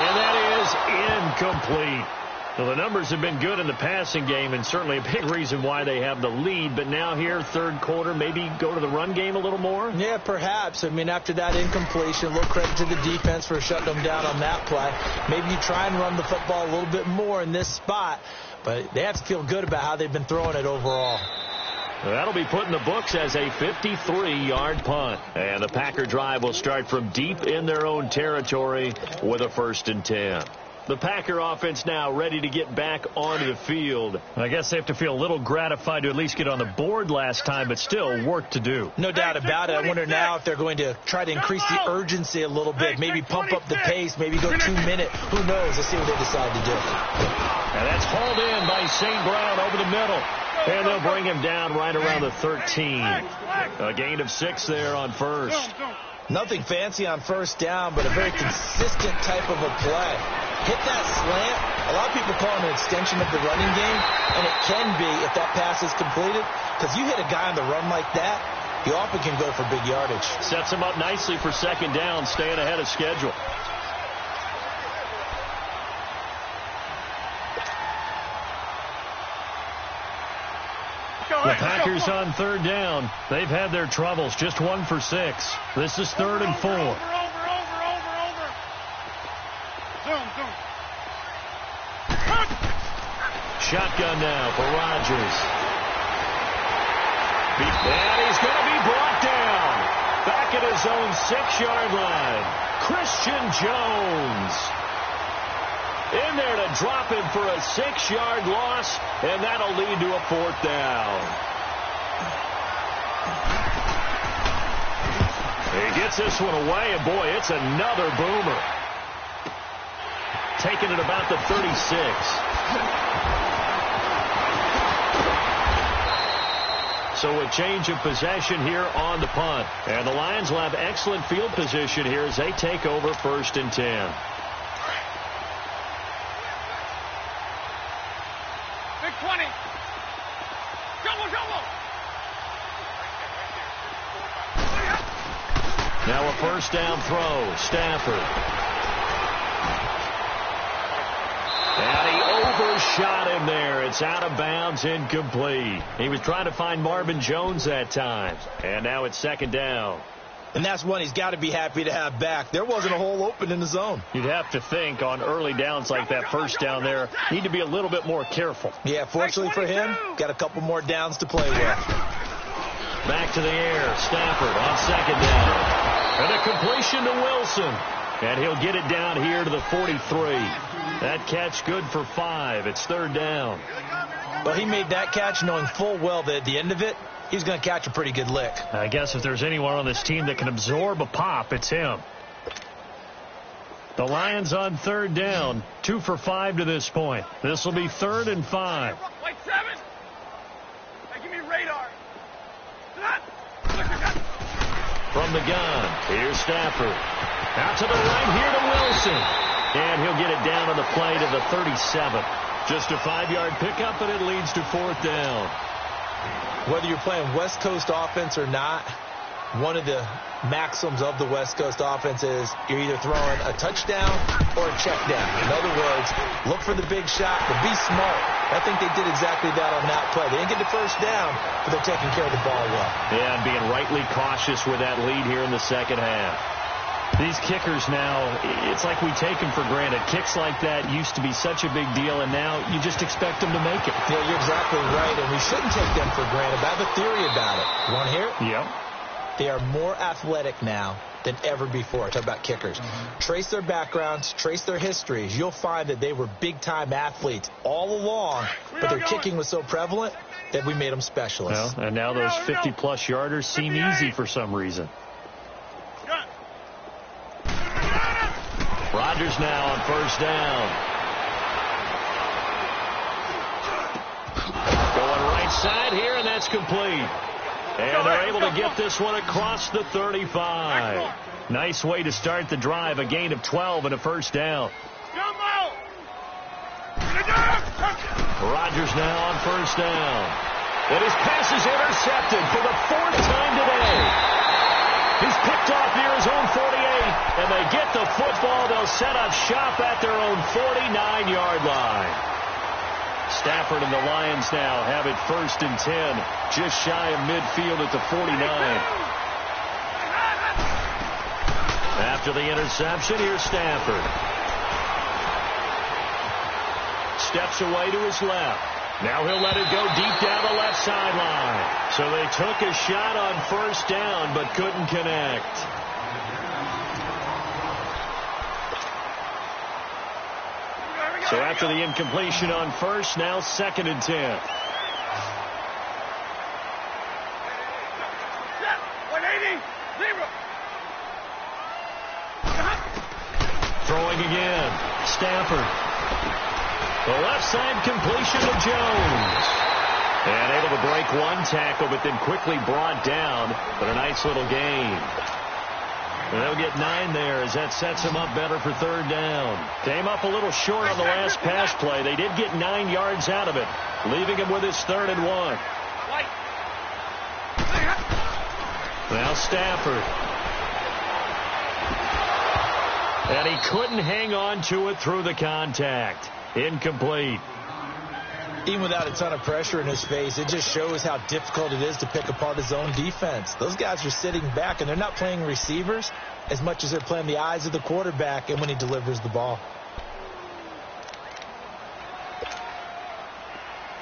And that is incomplete. Well, the numbers have been good in the passing game and certainly a big reason why they have the lead. But now here, third quarter, maybe go to the run game a little more? Yeah, perhaps. I mean, after that incompletion, a little credit to the defense for shutting them down on that play. Maybe you try and run the football a little bit more in this spot. But they have to feel good about how they've been throwing it overall. That'll be put in the books as a 53-yard punt. And the Packer drive will start from deep in their own territory with a 1st and 10. The Packer offense now ready to get back onto the field. I guess they have to feel a little gratified to at least get on the board last time, but still work to do. No doubt about it. I wonder now if they're going to try to increase the urgency a little bit, maybe pump up the pace, maybe go 2 minutes. Who knows? Let's see what they decide to do. And that's hauled in by St. Brown over the middle. And they'll bring him down right around the 13. A gain of 6 there on first. Nothing fancy on first down, but a very consistent type of a play. Hit that slant. A lot of people call it an extension of the running game, and it can be if that pass is completed, because you hit a guy on the run like that, you often can go for big yardage. Sets him up nicely for second down, staying ahead of schedule. The Packers on third down. They've had their troubles. Just 1 for 6. This is 3rd and 4. Over. Zoom. Shotgun now for Rodgers. And he's going to be brought down. Back at his own 6-yard line. Christian Jones. In there to drop him for a 6-yard loss, and that'll lead to a 4th down. He gets this one away, and boy, it's another boomer. Taking it about the 36. So a change of possession here on the punt. And the Lions will have excellent field position here as they take over 1st and 10. Big 20. Double. Now a 1st down throw. Stafford. And he overshot him there. It's out of bounds, incomplete. He was trying to find Marvin Jones that time. And now it's 2nd down. And that's one he's got to be happy to have back. There wasn't a hole open in the zone. You'd have to think on early downs like that 1st down there, need to be a little bit more careful. Yeah, fortunately for him, got a couple more downs to play with. Back to the air. Stafford on 2nd down. And a completion to Wilson. And he'll get it down here to the 43. That catch good for 5. It's 3rd down. Well, he made that catch knowing full well that at the end of it, he's going to catch a pretty good lick. I guess if there's anyone on this team that can absorb a pop, it's him. The Lions on 3rd down. 2 for 5 to this point. This will be 3rd and 5. Like 7. Hey, give me radar. From the gun, here's Stafford. Out to the right here to Wilson. And he'll get it down on the play to the 37. Just a 5-yard pickup, and it leads to 4th down. Whether you're playing West Coast offense or not, one of the maxims of the West Coast offense is you're either throwing a touchdown or a check down. In other words, look for the big shot, but be smart. I think they did exactly that on that play. They didn't get the 1st down, but they're taking care of the ball well. Yeah, and being rightly cautious with that lead here in the 2nd half. These kickers now, it's like we take them for granted. Kicks like that used to be such a big deal, and now you just expect them to make it. Yeah, you're exactly right, and we shouldn't take them for granted. But I have a theory about it. You want to hear it? Yep. They are more athletic now than ever before. Talk about kickers. Trace their backgrounds, trace their histories. You'll find that they were big-time athletes all along, but their kicking was so prevalent that we made them specialists. Well, and now those 50-plus yarders seem easy for some reason. Rodgers now on 1st down. Going right side here, and that's complete. And they're able to get this one across the 35. Nice way to start the drive. A gain of 12 and a 1st down. Rodgers now on 1st down. And his pass is intercepted for the 4th time today. He's picked off near his own 48, and they get the football. They'll set up shop at their own 49-yard line. Stafford and the Lions now have it 1st and 10, just shy of midfield at the 49. After the interception, here's Stafford. Steps away to his left. Now he'll let it go deep down the left sideline. So they took a shot on 1st down, but couldn't connect. So after the incompletion on 1st, now 2nd and 10. Throwing again. Stafford. The left side completion to Jones. And able to break one tackle, but then quickly brought down. But a nice little gain. And they'll get 9 there as that sets him up better for 3rd down. Came up a little short on the last pass play. They did get 9 yards out of it, leaving him with his 3rd and 1. Now Stafford. And he couldn't hang on to it through the contact. Incomplete. Even without a ton of pressure in his face, it just shows how difficult it is to pick apart his own defense. Those guys are sitting back, and they're not playing receivers as much as they're playing the eyes of the quarterback and when he delivers the ball.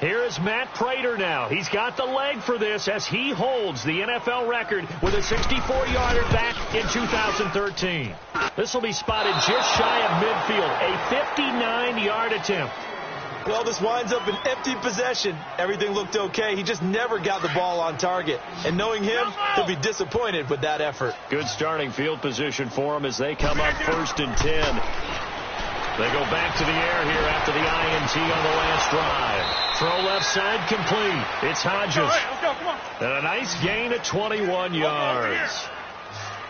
Here is Matt Prater now. He's got the leg for this as he holds the NFL record with a 64-yarder back in 2013. This will be spotted just shy of midfield, a 59-yard attempt. Well, this winds up an empty possession. Everything looked okay. He just never got the ball on target. And knowing him, he'll be disappointed with that effort. Good starting field position for him as they come up 1st and 10. They go back to the air here after the INT on the last drive. Throw left side complete. It's Hodges. Let's go, come on. And a nice gain of 21 yards.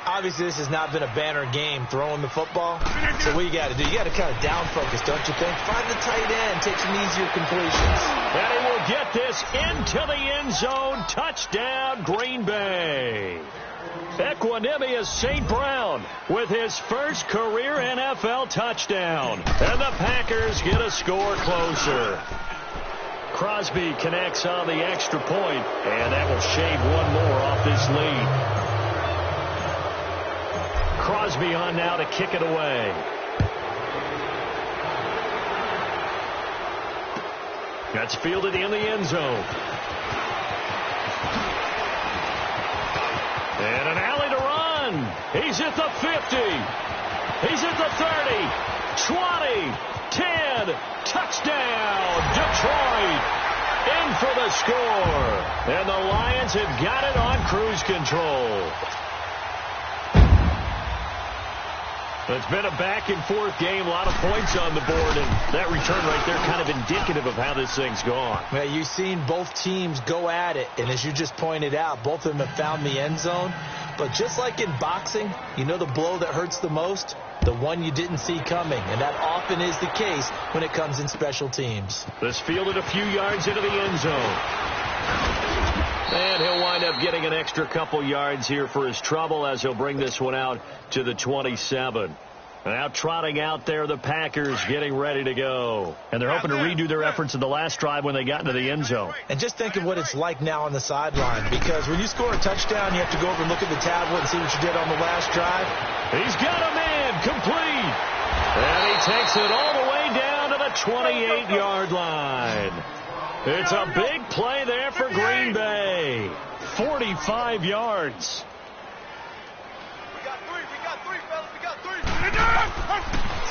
Obviously, this has not been a banner game throwing the football. So what you got to do? You got to kind of down focus, don't you think? Find the tight end, take some easier completions. And he will get this into the end zone. Touchdown, Green Bay. Equanimous St. Brown with his first career NFL touchdown. And the Packers get a score closer. Crosby connects on the extra point, and that will shave one more off this lead. Crosby on now to kick it away. That's fielded in the end zone. And an alley to run. He's at the 50. He's at the 30. 20. 10. Touchdown. Detroit. In for the score. And the Lions have got it on cruise control. It's been a back-and-forth game, a lot of points on the board, and that return right there kind of indicative of how this thing's gone. Well, you've seen both teams go at it, and as you just pointed out, both of them have found the end zone. But just like in boxing, you know the blow that hurts the most? The one you didn't see coming, and that often is the case when it comes in special teams. This fielded a few yards into the end zone. And he'll wind up getting an extra couple yards here for his trouble as he'll bring this one out to the 27. Now trotting out there, the Packers getting ready to go. And they're hoping to redo their efforts in the last drive when they got into the end zone. And just think of what it's like now on the sideline, because when you score a touchdown, you have to go over and look at the tablet and see what you did on the last drive. He's got a man complete. And he takes it all the way down to the 28-yard line. It's a big play there for Green Bay. 45 yards. We got three, fellas. We got three.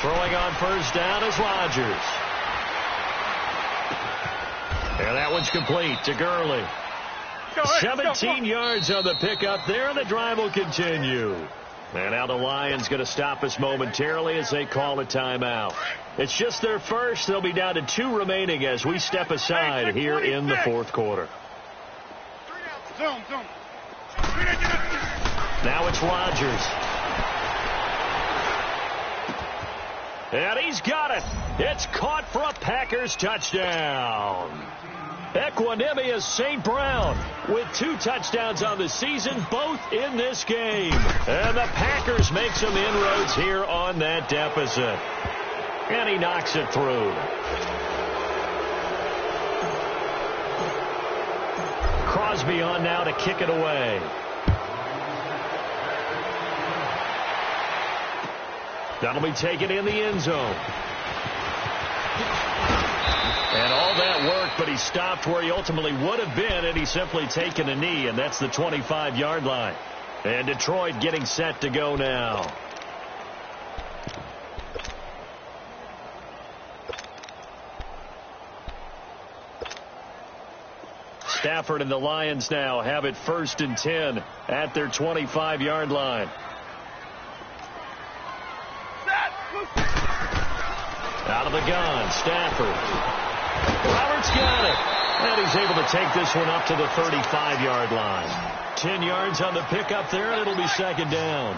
Throwing on first down is Rodgers. And that one's complete to Gurley. 17 yards on the pickup there, and the drive will continue. And now the Lions going to stop us momentarily as they call a timeout. It's just their first. They'll be down to 2 remaining as we step aside here in the fourth quarter. Now it's Rodgers. And he's got it. It's caught for a Packers touchdown. Equanimous St. Brown with 2 touchdowns on the season, both in this game. And the Packers make some inroads here on that deficit. And he knocks it through. Crosby on now to kick it away. That'll be taken in the end zone. And all that work, but he stopped where he ultimately would have been had he simply taken a knee, and that's the 25-yard line. And Detroit getting set to go now. Stafford and the Lions now have it 1st and 10 at their 25-yard line. Out of the gun, Stafford. Roberts got it. And he's able to take this one up to the 35-yard line. 10 yards on the pickup there, and it'll be 2nd down.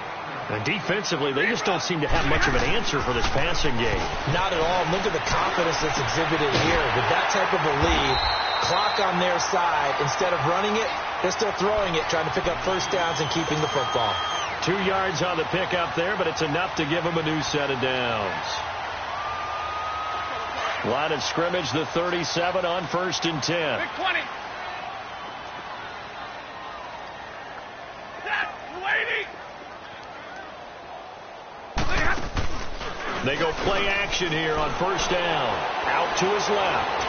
And defensively, they just don't seem to have much of an answer for this passing game. Not at all. Look at the confidence that's exhibited here. With that type of a lead, clock on their side, instead of running it, they're still throwing it, trying to pick up first downs and keeping the football. 2 yards on the pickup there, but it's enough to give them a new set of downs. Line of scrimmage, the 37 on 1st and 10. Big 20. They go play action here on 1st down. Out to his left.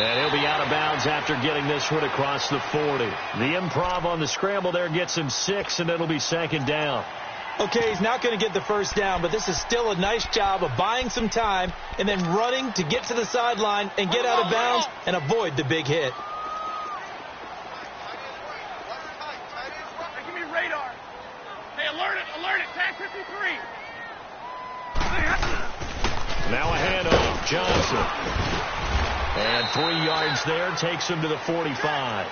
And he'll be out of bounds after getting this one across the 40. The improv on the scramble there gets him 6, and it'll be second down. Okay, he's not going to get the first down, but this is still a nice job of buying some time and then running to get to the sideline and get out of bounds and avoid the big hit. Hey, give me radar. Hey, alert it, tag 53. Now a handoff, Johnson. And 3 yards there takes him to the 45.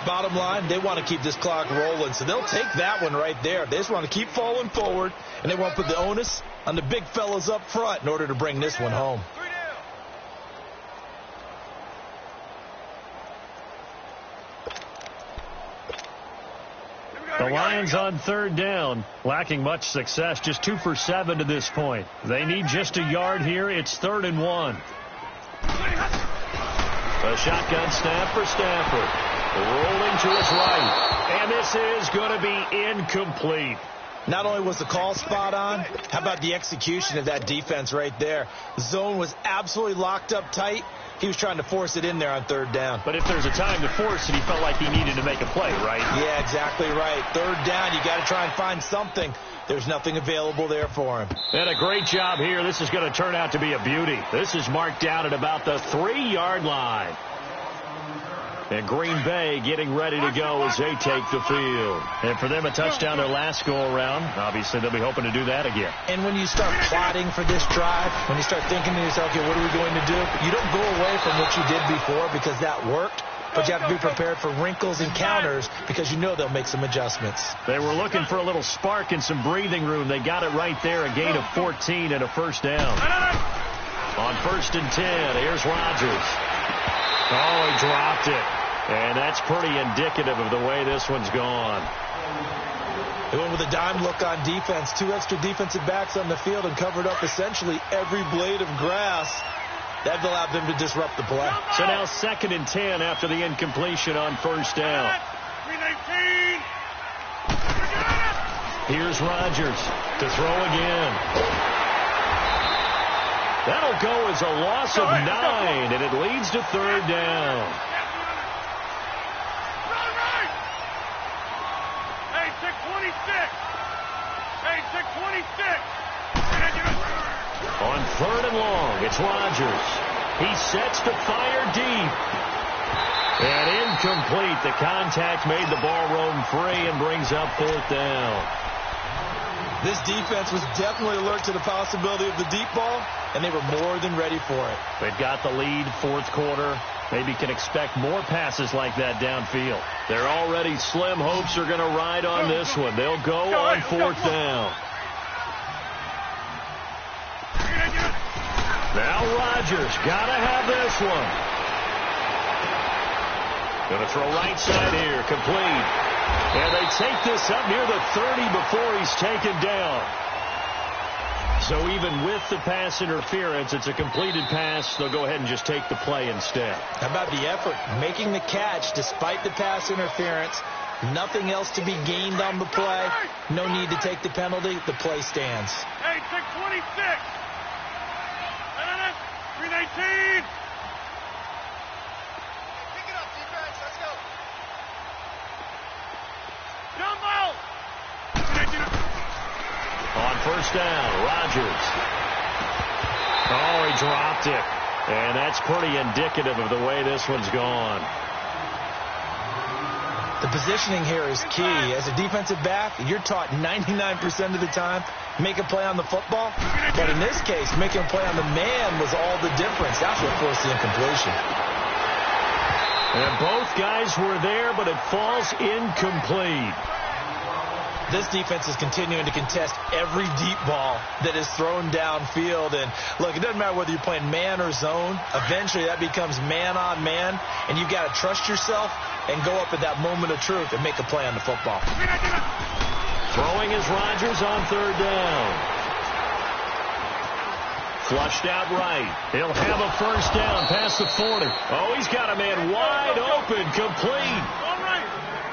Bottom line, they want to keep this clock rolling, so they'll take that one right there. They just want to keep falling forward, and they want to put the onus on the big fellas up front in order to bring this one home. The Lions on third down, lacking much success, just 2 for 7 to this point. They need just a yard here. It's 3rd and 1. A shotgun snap for Stafford. Rolling to his right. And this is going to be incomplete. Not only was the call spot on, how about the execution of that defense right there? Zone was absolutely locked up tight. He was trying to force it in there on 3rd down. But if there's a time to force it, he felt like he needed to make a play, right? Yeah, exactly right. 3rd down, you got to try and find something. There's nothing available there for him. And a great job here. This is going to turn out to be a beauty. This is marked out at about the 3-yard line. And Green Bay getting ready to go as they take the field. And for them, a touchdown their last go-around. Obviously, they'll be hoping to do that again. And when you start plotting for this drive, when you start thinking to yourself, okay, what are we going to do? You don't go away from what you did before because that worked. But you have to be prepared for wrinkles and counters because you know they'll make some adjustments. They were looking for a little spark and some breathing room. They got it right there, a gain of 14 and a first down. On 1st and 10, here's Rodgers. Oh, he dropped it. And that's pretty indicative of the way this one's gone. They went with a dime look on defense. 2 extra defensive backs on the field and covered up essentially every blade of grass. That allowed them to disrupt the play. So now 2nd and 10 after the incompletion on 1st down. 319. Here's Rodgers to throw again. That'll go as a loss of 9, and it leads to 3rd down. Hey, 626. Hey, 626. On 3rd and long, it's Rodgers. He sets to fire deep. And incomplete. The contact made the ball roam free and brings up 4th down. This defense was definitely alert to the possibility of the deep ball, and they were more than ready for it. They've got the lead, 4th quarter. Maybe can expect more passes like that downfield. Their already slim hopes are going to ride on this one. They'll go on 4th down. Now Rodgers got to have this one. Going to throw right side here, complete. And they take this up near the 30 before he's taken down. So even with the pass interference, it's a completed pass. They'll go ahead and just take the play instead. How about the effort? Making the catch despite the pass interference. Nothing else to be gained on the play. No need to take the penalty. The play stands. Hey, 626. 319. Pick it up, defense. Let's go. Jump out. On 1st down, Rodgers. Oh, he dropped it. And that's pretty indicative of the way this one's gone. The positioning here is key. As a defensive back, you're taught 99% of the time, make a play on the football. But in this case, making a play on the man was all the difference. That's what forced the incompletion. And both guys were there, but it falls incomplete. This defense is continuing to contest every deep ball that is thrown downfield. And, look, it doesn't matter whether you're playing man or zone. Eventually, that becomes man on man. And you've got to trust yourself and go up at that moment of truth and make a play on the football. Throwing is Rodgers on 3rd down. Flushed out right. He'll have a first down past the 40. Oh, he's got a man wide open, complete.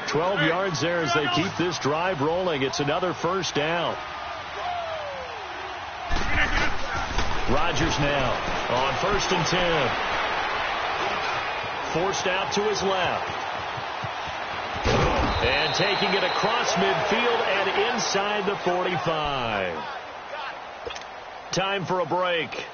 12 yards there as they keep this drive rolling. It's another first down. Rodgers now on 1st and 10. forced out to his left. And taking it across midfield and inside the 45. Time for a break.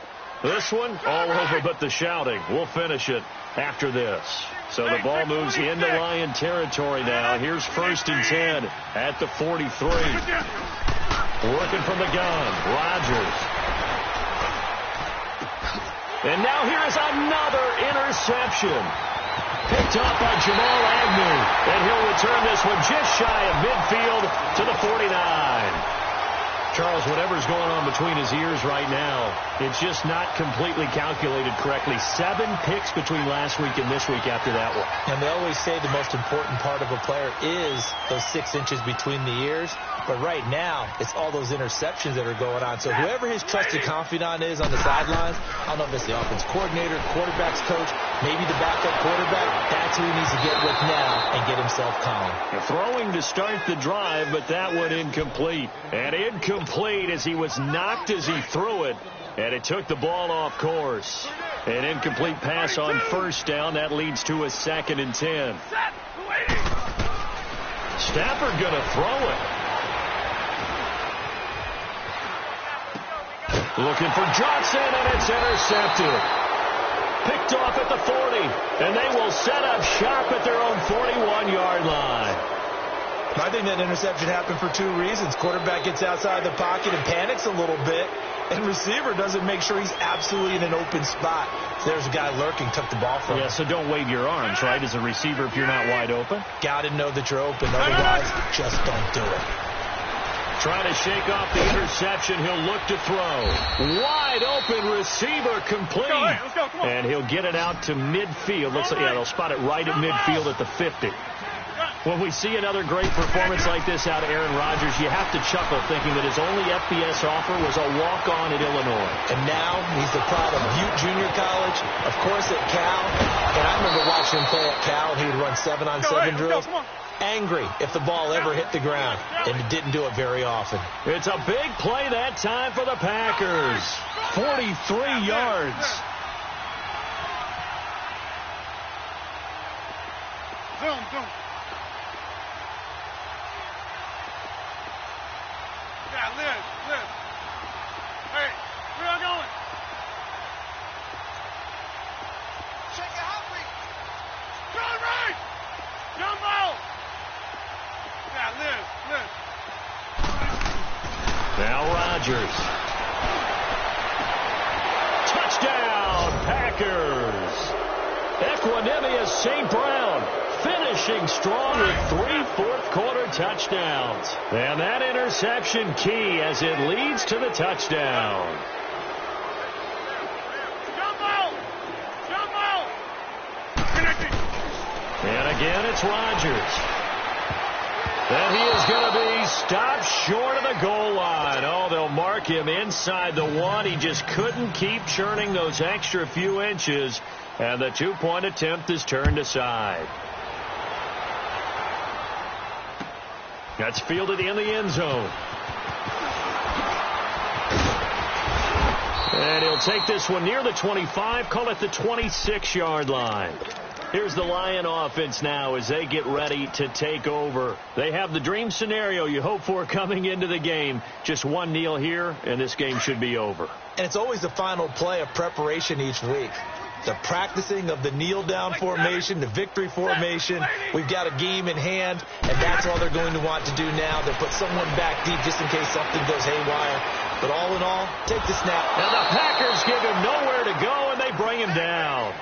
This one, all over but the shouting. We'll finish it after this. So the ball moves into Lion territory now. Here's 1st and 10 at the 43. Working from the gun, Rodgers. And now here is another interception. Picked off by Jamal Agnew. And he'll return this one just shy of midfield to the 49. Charles, whatever's going on between his ears right now, it's just not completely calculated correctly. 7 picks between last week and this week after that one. And they always say the most important part of a player is those 6 inches between the ears. But right now, it's all those interceptions that are going on. So whoever his trusted confidant is on the sidelines, I don't know if it's the offense coordinator, quarterback's coach, maybe the backup quarterback, that's who he needs to get with now and get himself calm. Throwing to start the drive, but that one incomplete. And incomplete as he was knocked as he threw it, and it took the ball off course. An incomplete pass on 1st down. That leads to a 2nd and 10. Stafford going to throw it. Looking for Johnson, and it's intercepted. Picked off at the 40, and they will set up shop at their own 41-yard line. I think that interception happened for 2 reasons. Quarterback gets outside the pocket and panics a little bit, and receiver doesn't make sure he's absolutely in an open spot. There's a guy lurking, took the ball from him. Yeah, so don't wave your arms, right, as a receiver if you're not wide open. Got to know that you're open. Otherwise, just don't do it. Trying to shake off the interception. He'll look to throw. Wide open receiver complete. Let's go, come on. And he'll get it out to midfield. Looks like, yeah, they'll spot it right at midfield at the 50. When we see another great performance like this out of Aaron Rodgers, you have to chuckle thinking that his only FBS offer was a walk-on at Illinois. And now he's the product of Butte Junior College, of course at Cal. And I remember watching him play at Cal, and he would run 7-on-7 drills. Angry if the ball ever hit the ground, and it didn't do it very often. It's a big play that time for the Packers. 43 yards. Zoom. Yeah, Liz. Hey, where are you going? Check your heartbeat. John right. Jumbo. Yeah, Liz. Now Rodgers. Touchdown, Packers. Equanimous St. Brown finishing strong with 3 fourth-quarter touchdowns. And that interception key as it leads to the touchdown. And again, it's Rodgers. And he is going to be stopped short of the goal line. Oh, they'll mark him inside the 1. He just couldn't keep churning those extra few inches. And the 2-point attempt is turned aside. That's fielded in the end zone. And he'll take this one near the 25, call it the 26-yard line. Here's the Lion offense now as they get ready to take over. They have the dream scenario you hope for coming into the game. Just one kneel here, and this game should be over. And it's always the final play of preparation each week. The practicing of the kneel-down formation, the victory formation. We've got a game in hand, and that's all they're going to want to do now. They'll put someone back deep just in case something goes haywire. But all in all, take the snap. Now the Packers give him nowhere to go, and they bring him down.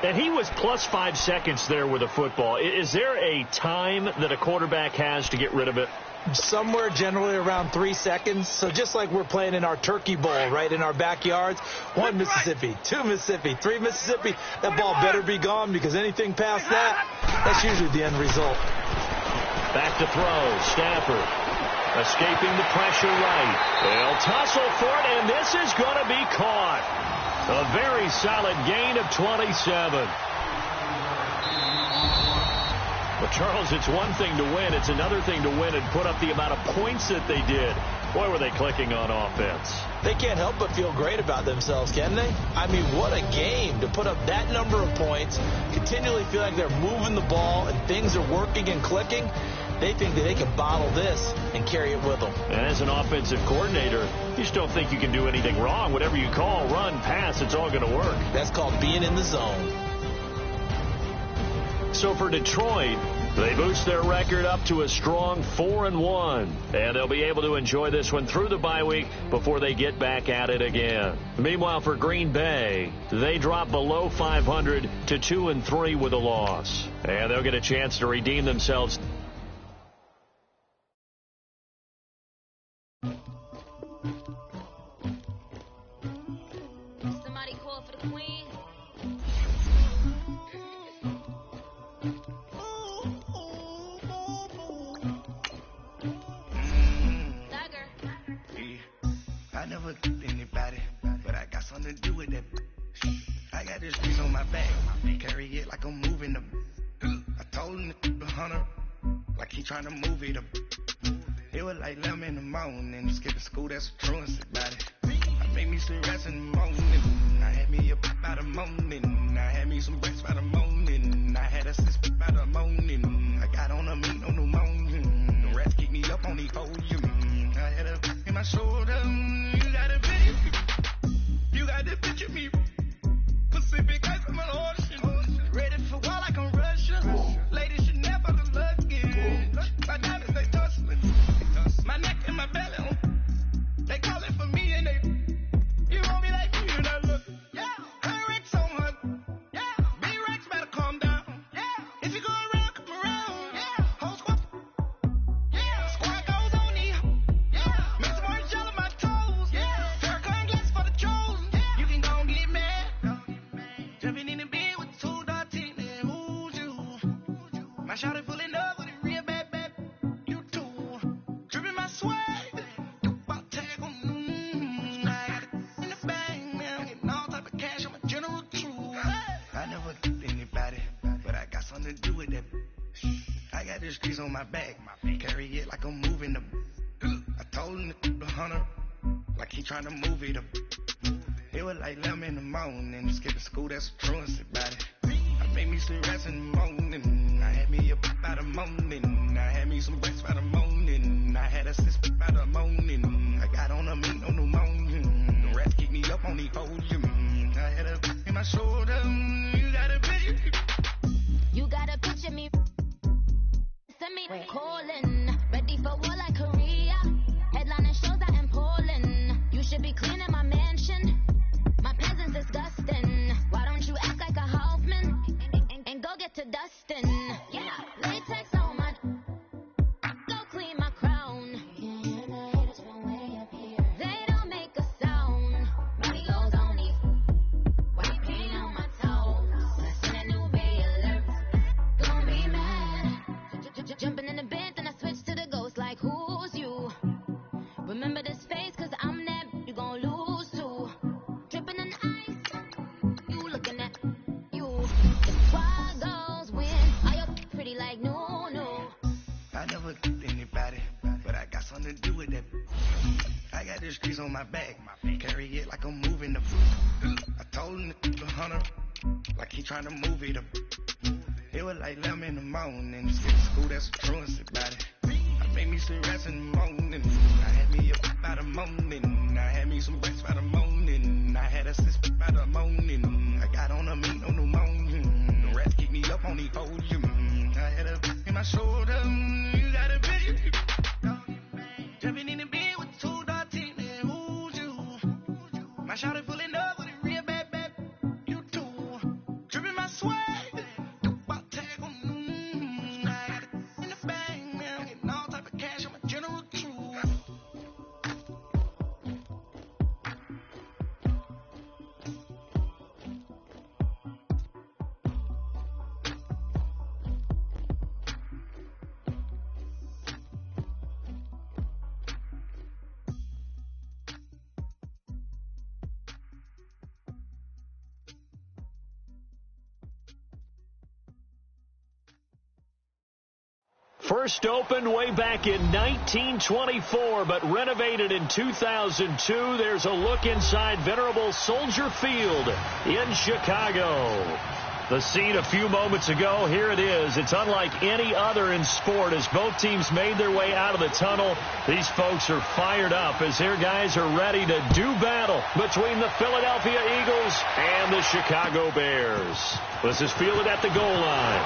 And he was plus 5 seconds there with a football. Is there a time that a quarterback has to get rid of it? Somewhere generally around 3 seconds. So just like we're playing in our turkey bowl, right, in our backyards. 1 Mississippi, 2 Mississippi, 3 Mississippi. That ball better be gone because anything past that, that's usually the end result. Back to throw. Stafford escaping the pressure right. They'll tussle for it, and this is going to be caught. A very solid gain of 27. But, Charles, it's one thing to win. It's another thing to win and put up the amount of points that they did. Boy, were they clicking on offense. They can't help but feel great about themselves, can they? I mean, what a game to put up that number of points, continually feel like they're moving the ball and things are working and clicking. They think that they can bottle this and carry it with them. And as an offensive coordinator, you just don't think you can do anything wrong. Whatever you call, run, pass, it's all going to work. That's called being in the zone. So for Detroit, they boost their record up to a strong 4-1. And they'll be able to enjoy this one through the bye week before they get back at it again. Meanwhile, for Green Bay, they drop below 500 to 2-3 with a loss. And they'll get a chance to redeem themselves. Somebody call for the queen. I never killed anybody, but I got something to do with that. I got this piece on my back, carry it like I'm moving the. I told him to hunter, like he trying to move it up. It was like 11 in the morning, skipping school, that's a truancy about it. I made me some rest in the morning, I had me a pop by the morning, I had me some breakfast by the morning, I had a six by the morning, I got on a meat on the morning, the rats keep me up on the podium, I had a in my shoulder, you got a video, you got to picture me, Pacific ice on my ocean, ready for war like I'm Russia, ladies should never look lucky, my diamonds they tussling, my neck and my belly, they calling for me and they, you want me like you, and I look, yeah, her Rex on her, yeah, B-Rex better calm down, yeah, if you go around, come around, yeah, whole squad, yeah, squad goes on me, yeah, make some orange gel on my toes, yeah, Farrakhan glass for the trolls, yeah, you can go and get mad, jumping in the bed with two dark teeth, and who's you, my shawty pulling up with a real bad, you too, dripping my swag, to do with that. I got this grease on my back, carry it like I'm moving the. I told him to hunter, like he trying to move it up. It was like 11 in the morning, skipping school, that's a truancy about it. I made me some rest in the morning, I had me a pop by the morning, I had me some breakfast by the morning, I had a six by the morning, I got on a meat on the morning, the rats keep me up on the podium, I had a in my shoulder, you got a picture. You gotta picture me. Send me calling. Ready for war like Korea. Headlining shows out in Poland. You should be cleaning my mansion. My presence disgusting. Why don't you act like a Hoffman and go get to dustin'? Yeah, latex on my. Go clean my crown. They don't make a sound. Money goes on these. White paint on my toes. Send a new bay alert. Don't be mad. Jumping in the bed, then I switch to the ghost like who's you? Remember this face, cause I'm that you gon' lose too. Dripping in ice, you looking at you. It's why girls win. Are you pretty like no? I never killed anybody, but I got something to do with that. I got this grease on my back, carry it like I'm moving the. I told him to hunter, like he trying to move it up. It was like 11 in the morning, skipping school, that's a truancy about it. I made me some rest in the morning, I had me a pop by the morning, I had me some breakfast by the morning, I had a six by the morning, I got on a meat on the morning, the rats keep me up on the podium, I had a in my shoulder, you got a picture, jumping in the bed with two dark teeth, and who's you, my shawty pulling up with a real bad, you too, dripping my swag. First opened way back in 1924, but renovated in 2002. There's a look inside venerable Soldier Field in Chicago. The scene a few moments ago, here it is. It's unlike any other in sport as both teams made their way out of the tunnel. These folks are fired up as their guys are ready to do battle between the Philadelphia Eagles and the Chicago Bears. This is fielded at the goal line.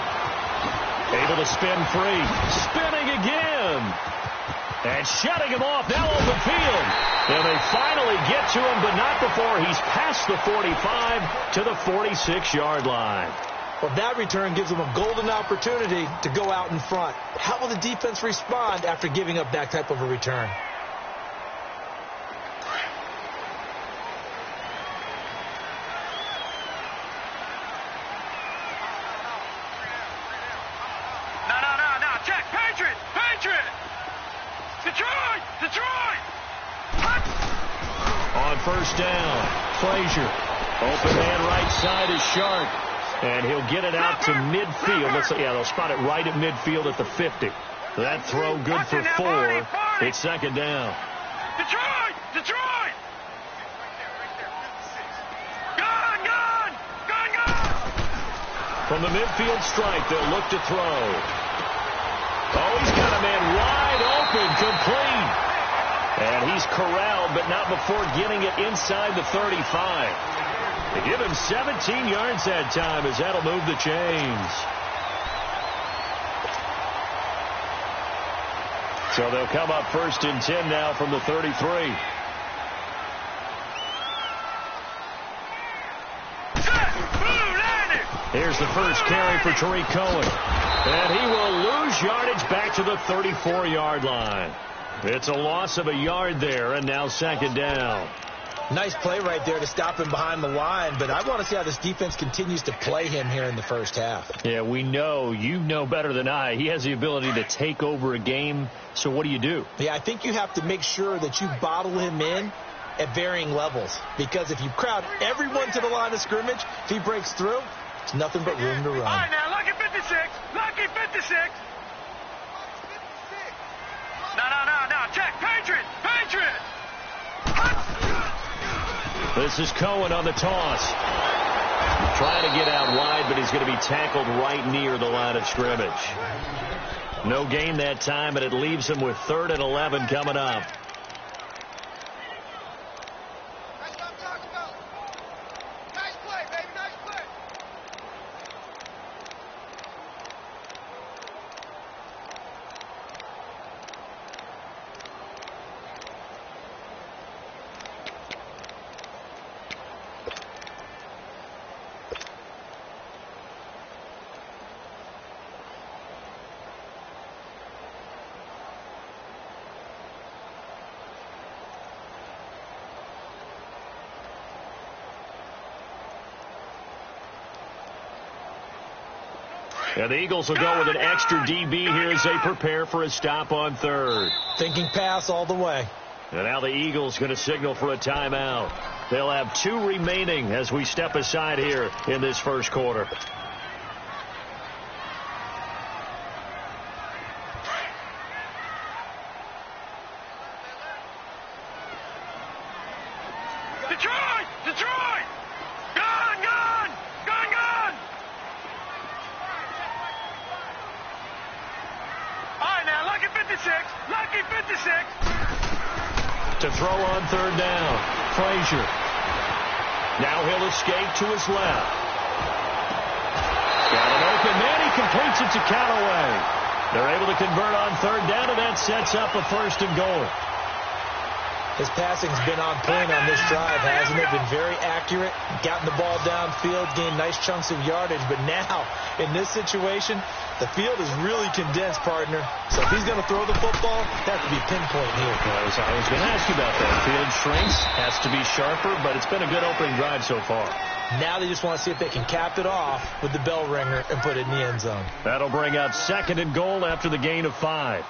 Able to spin free. Spinning again. And shutting him off now open field. And they finally get to him, but not before he's past the 45 to the 46-yard line. Well, that return gives them a golden opportunity to go out in front. How will the defense respond after giving up that type of a return? On first down, Frazier. Open man right side is Sharp. And he'll get it out to midfield. They'll spot it right at midfield at the 50. That throw good for 4. It's second down. Detroit! Gone! From the midfield stripe, they'll look to throw. Oh, he's got a man wide open, complete. And he's corralled, but not before getting it inside the 35. They give him 17 yards that time as that'll move the chains. So they'll come up first and 10 now from the 33. Here's the first carry for Tariq Cohen. And he will lose yardage back to the 34-yard line. It's a loss of a yard there, and now second down. Nice play right there to stop him behind the line, but I want to see how this defense continues to play him here in the first half. Yeah, we know. You know better than I. He has the ability to take over a game, so what do? Yeah, I think you have to make sure that you bottle him in at varying levels, because if you crowd everyone to the line of scrimmage, if he breaks through, it's nothing but room to run. All right, now, lucky 56. Lucky 56. No. Check. Patriot. This is Cohen on the toss. Trying to get out wide, but he's going to be tackled right near the line of scrimmage. No gain that time, but it leaves him with 3rd and 11 coming up. And the Eagles will go with an extra DB here as they prepare for a stop on 3rd. Thinking pass all the way. And now the Eagles going to signal for a timeout. They'll have 2 remaining as we step aside here in this first quarter. Detroit! Gone! All right, now, lucky 56. To throw on 3rd down, Frazier. Now he'll escape to his left. Got an open man. He completes it to Callaway. They're able to convert on 3rd down, and that sets up a 1st and goal. His passing's been on point on this drive, hasn't it? Been very accurate, gotten the ball downfield, gained nice chunks of yardage. But now, in this situation, the field is really condensed, partner. So if he's going to throw the football, that has to be pinpoint here. I was going to ask you about that. Field shrinks, has to be sharper, but it's been a good opening drive so far. Now they just want to see if they can cap it off with the bell ringer and put it in the end zone. That'll bring up 2nd and goal after the gain of 5.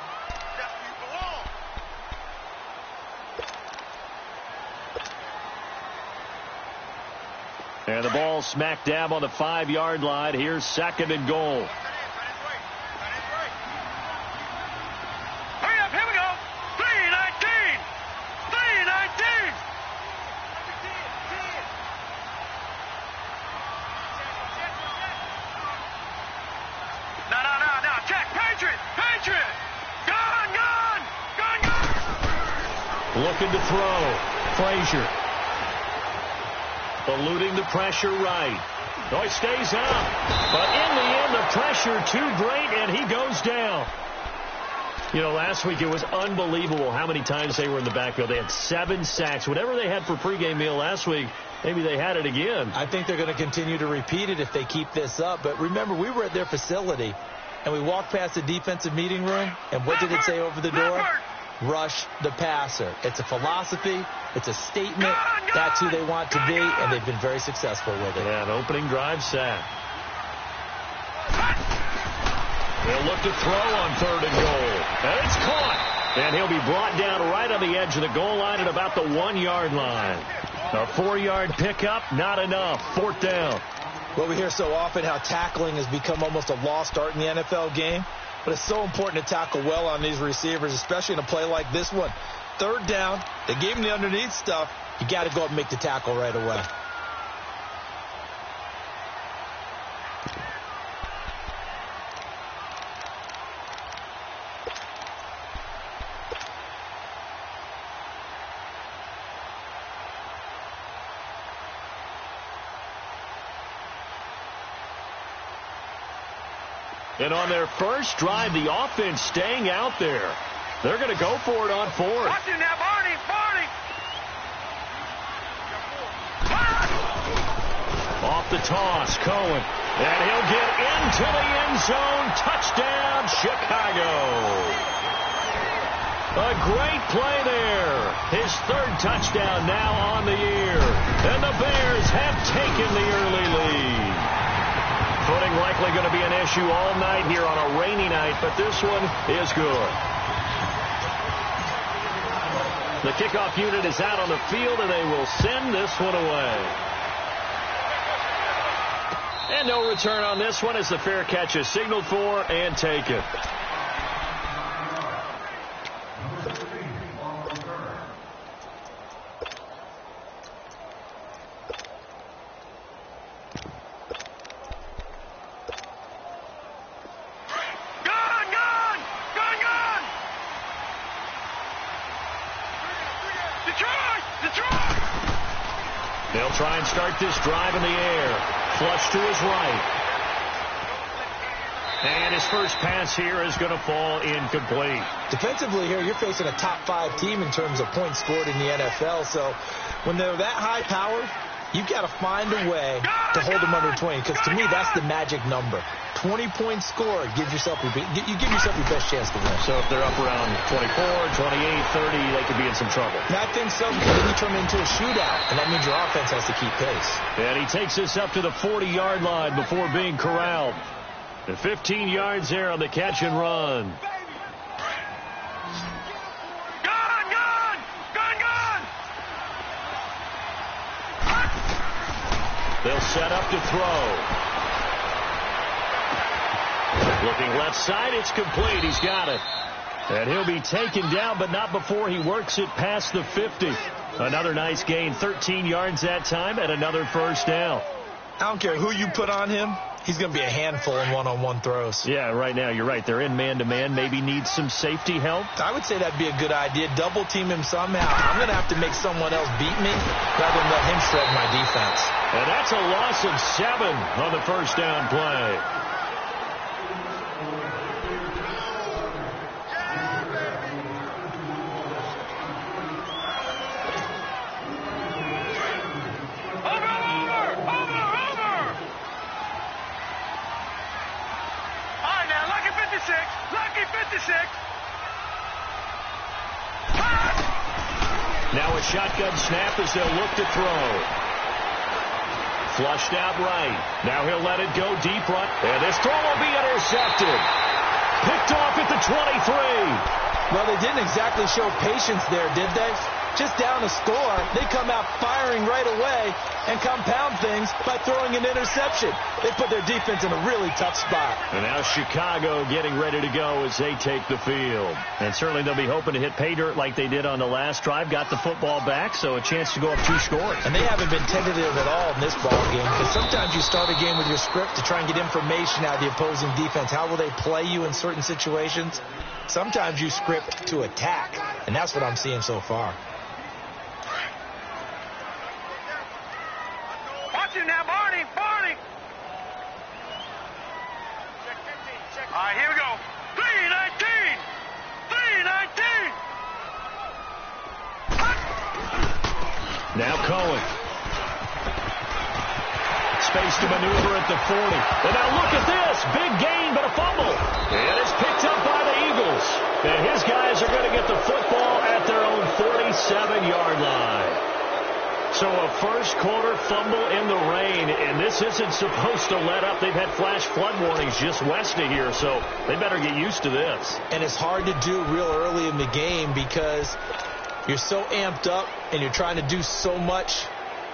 And the ball smack dab on the 5-yard line. Here's 2nd and goal. looking to throw. Frazier. Eluding the pressure right. Oh, he stays out. But in the end, the pressure too great, and he goes down. You know, last week it was unbelievable how many times they were in the backfield. They had 7 sacks. Whatever they had for pregame meal last week, maybe they had it again. I think they're going to continue to repeat it if they keep this up. But remember, we were at their facility, and we walked past the defensive meeting room, and what did it say over the door? Rush the passer. It's a philosophy. It's a statement. That's who they want to be, and they've been very successful with it. Yeah, an opening drive sack. They'll look to throw on 3rd and goal. And it's caught. And he'll be brought down right on the edge of the goal line at about the 1-yard line. A 4-yard pickup, not enough. 4th down. Well, we hear so often how tackling has become almost a lost art in the NFL game. But it's so important to tackle well on these receivers, especially in a play like this one. 3rd down, they gave him the underneath stuff. You got to go up and make the tackle right away. And on their first drive, the offense staying out there. They're going to go for it on 4th. Watch it now, Barney! Off the toss, Cohen. And he'll get into the end zone. Touchdown, Chicago. A great play there. His 3rd touchdown now on the year. And the Bears have taken the early lead. Footing likely going to be an issue all night here on a rainy night, but this one is good. The kickoff unit is out on the field, and they will send this one away. And no return on this one as the fair catch is signaled for and taken. They'll try and start this drive in the air. Flush to his right. And his first pass here is going to fall incomplete. Defensively here, you're facing a top 5 team in terms of points scored in the NFL. So when they're that high powered, you've got to find a way to hold them under 20. Because to me, that's the magic number. 20 points scored. You give yourself your best chance to win. So if they're up around 24, 28, 30, they could be in some trouble. And I think so, because then you turn it into a shootout, and that means your offense has to keep pace. And he takes this up to the 40-yard line before being corralled. And 15 yards there on the catch and run. They'll set up to throw. Looking left side, it's complete. He's got it. And he'll be taken down, but not before he works it past the 50. Another nice gain, 13 yards that time, and another first down. I don't care who you put on him. He's going to be a handful in one-on-one throws. Yeah, right now, you're right. They're in man-to-man. Maybe needs some safety help. I would say that'd be a good idea. Double team him somehow. I'm going to have to make someone else beat me rather than let him shred my defense. And that's a loss of 7 on the first down play. Now a shotgun snap as they'll look to throw. Flushed out right. Now he'll let it go deep right. And this throw will be intercepted. Picked off at the 23. Well, they didn't exactly show patience there, did they? Just down a score, they come out firing right away and compound things by throwing an interception. They put their defense in a really tough spot. And now Chicago getting ready to go as they take the field. And certainly they'll be hoping to hit pay dirt like they did on the last drive. Got the football back, so a chance to go up 2 scores. And they haven't been tentative at all in this ball game, because sometimes you start a game with your script to try and get information out of the opposing defense. How will they play you in certain situations? Sometimes you script to attack, and that's what I'm seeing so far. Watch it now, Barney. Barney. All right, here we go. 319. 319. Now Cohen. Space to maneuver at the 40. And now look at this. Big gain, but a fumble. And it's picked up by the Eagles. And his guys are going to get the football at their own 47-yard line. So a first-quarter fumble in the rain, and this isn't supposed to let up. They've had flash flood warnings just west of here, so they better get used to this. And it's hard to do real early in the game because you're so amped up and you're trying to do so much.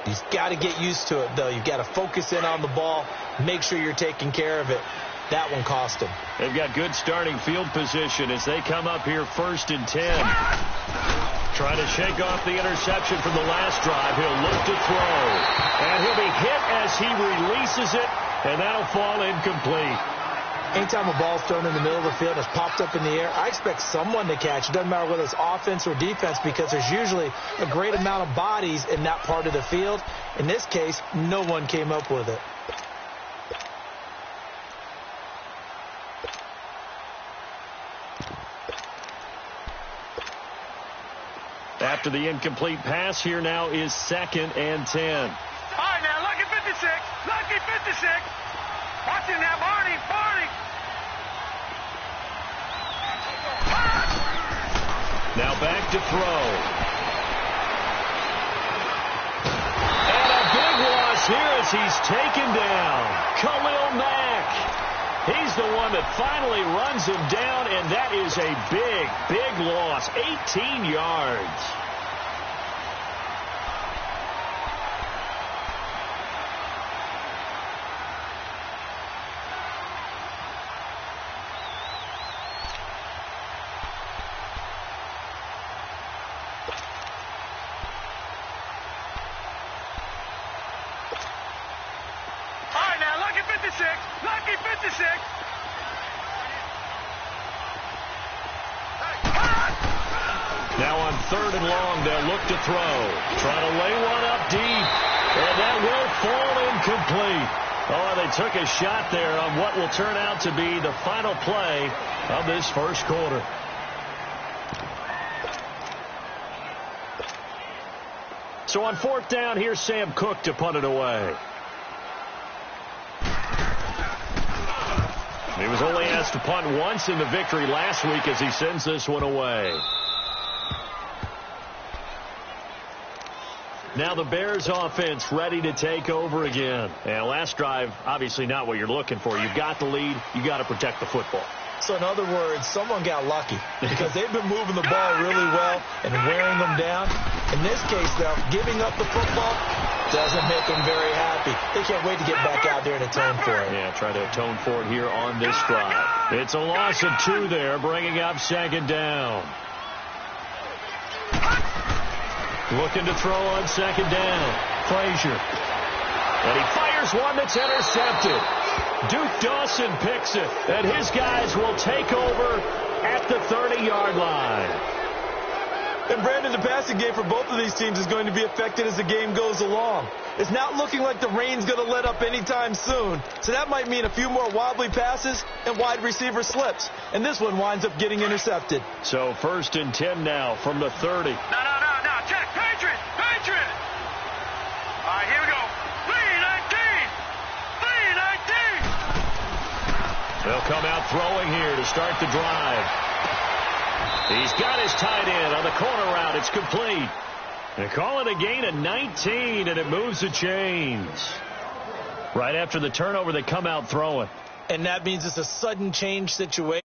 You've got to get used to it, though. You've got to focus in on the ball, make sure you're taking care of it. That one cost them. They've got good starting field position as they come up here 1st and 10. Trying to shake off the interception from the last drive. He'll look to throw. And he'll be hit as he releases it, and that'll fall incomplete. Anytime a ball's thrown in the middle of the field and it's popped up in the air, I expect someone to catch. It doesn't matter whether it's offense or defense because there's usually a great amount of bodies in that part of the field. In this case, no one came up with it. After the incomplete pass, here now is 2nd and 10. All right, now, lucky 56. Lucky 56. Watch it now, Barney. Barney. Now back to throw. And a big loss here as he's taken down. Khalil Mack. He's the one that finally runs him down, and that is a big, big loss. 18 yards. Lucky 56. Now on 3rd and long, they'll look to throw. Try to lay one up deep. And that will fall incomplete. Oh, they took a shot there on what will turn out to be the final play of this first quarter. So on 4th down, here's Sam Cook to punt it away. He was only asked to punt once in the victory last week as he sends this one away. Now the Bears offense ready to take over again. And last drive, obviously not what you're looking for. You've got the lead. You got to protect the football. So in other words, someone got lucky because they've been moving the ball really well and wearing them down. In this case, though, giving up the football doesn't make them very happy. They can't wait to get back out there and atone for it. Yeah, try to atone for it here on this drive. It's a loss of 2 there, bringing up 2nd down. Looking to throw on 2nd down. Frazier. And he fires one that's intercepted. Duke Dawson picks it, and his guys will take over at the 30-yard line. And Brandon, the passing game for both of these teams is going to be affected as the game goes along. It's not looking like the rain's going to let up anytime soon, so that might mean a few more wobbly passes and wide receiver slips. And this one winds up getting intercepted. So 1st and 10 now from the 30. No. Check. Patriot. All right, here we go. 319. They'll come out throwing here to start the drive. He's got his tight end on the corner route. It's complete. They call it a gain of 19, and it moves the chains. Right after the turnover, they come out throwing. And that means it's a sudden change situation.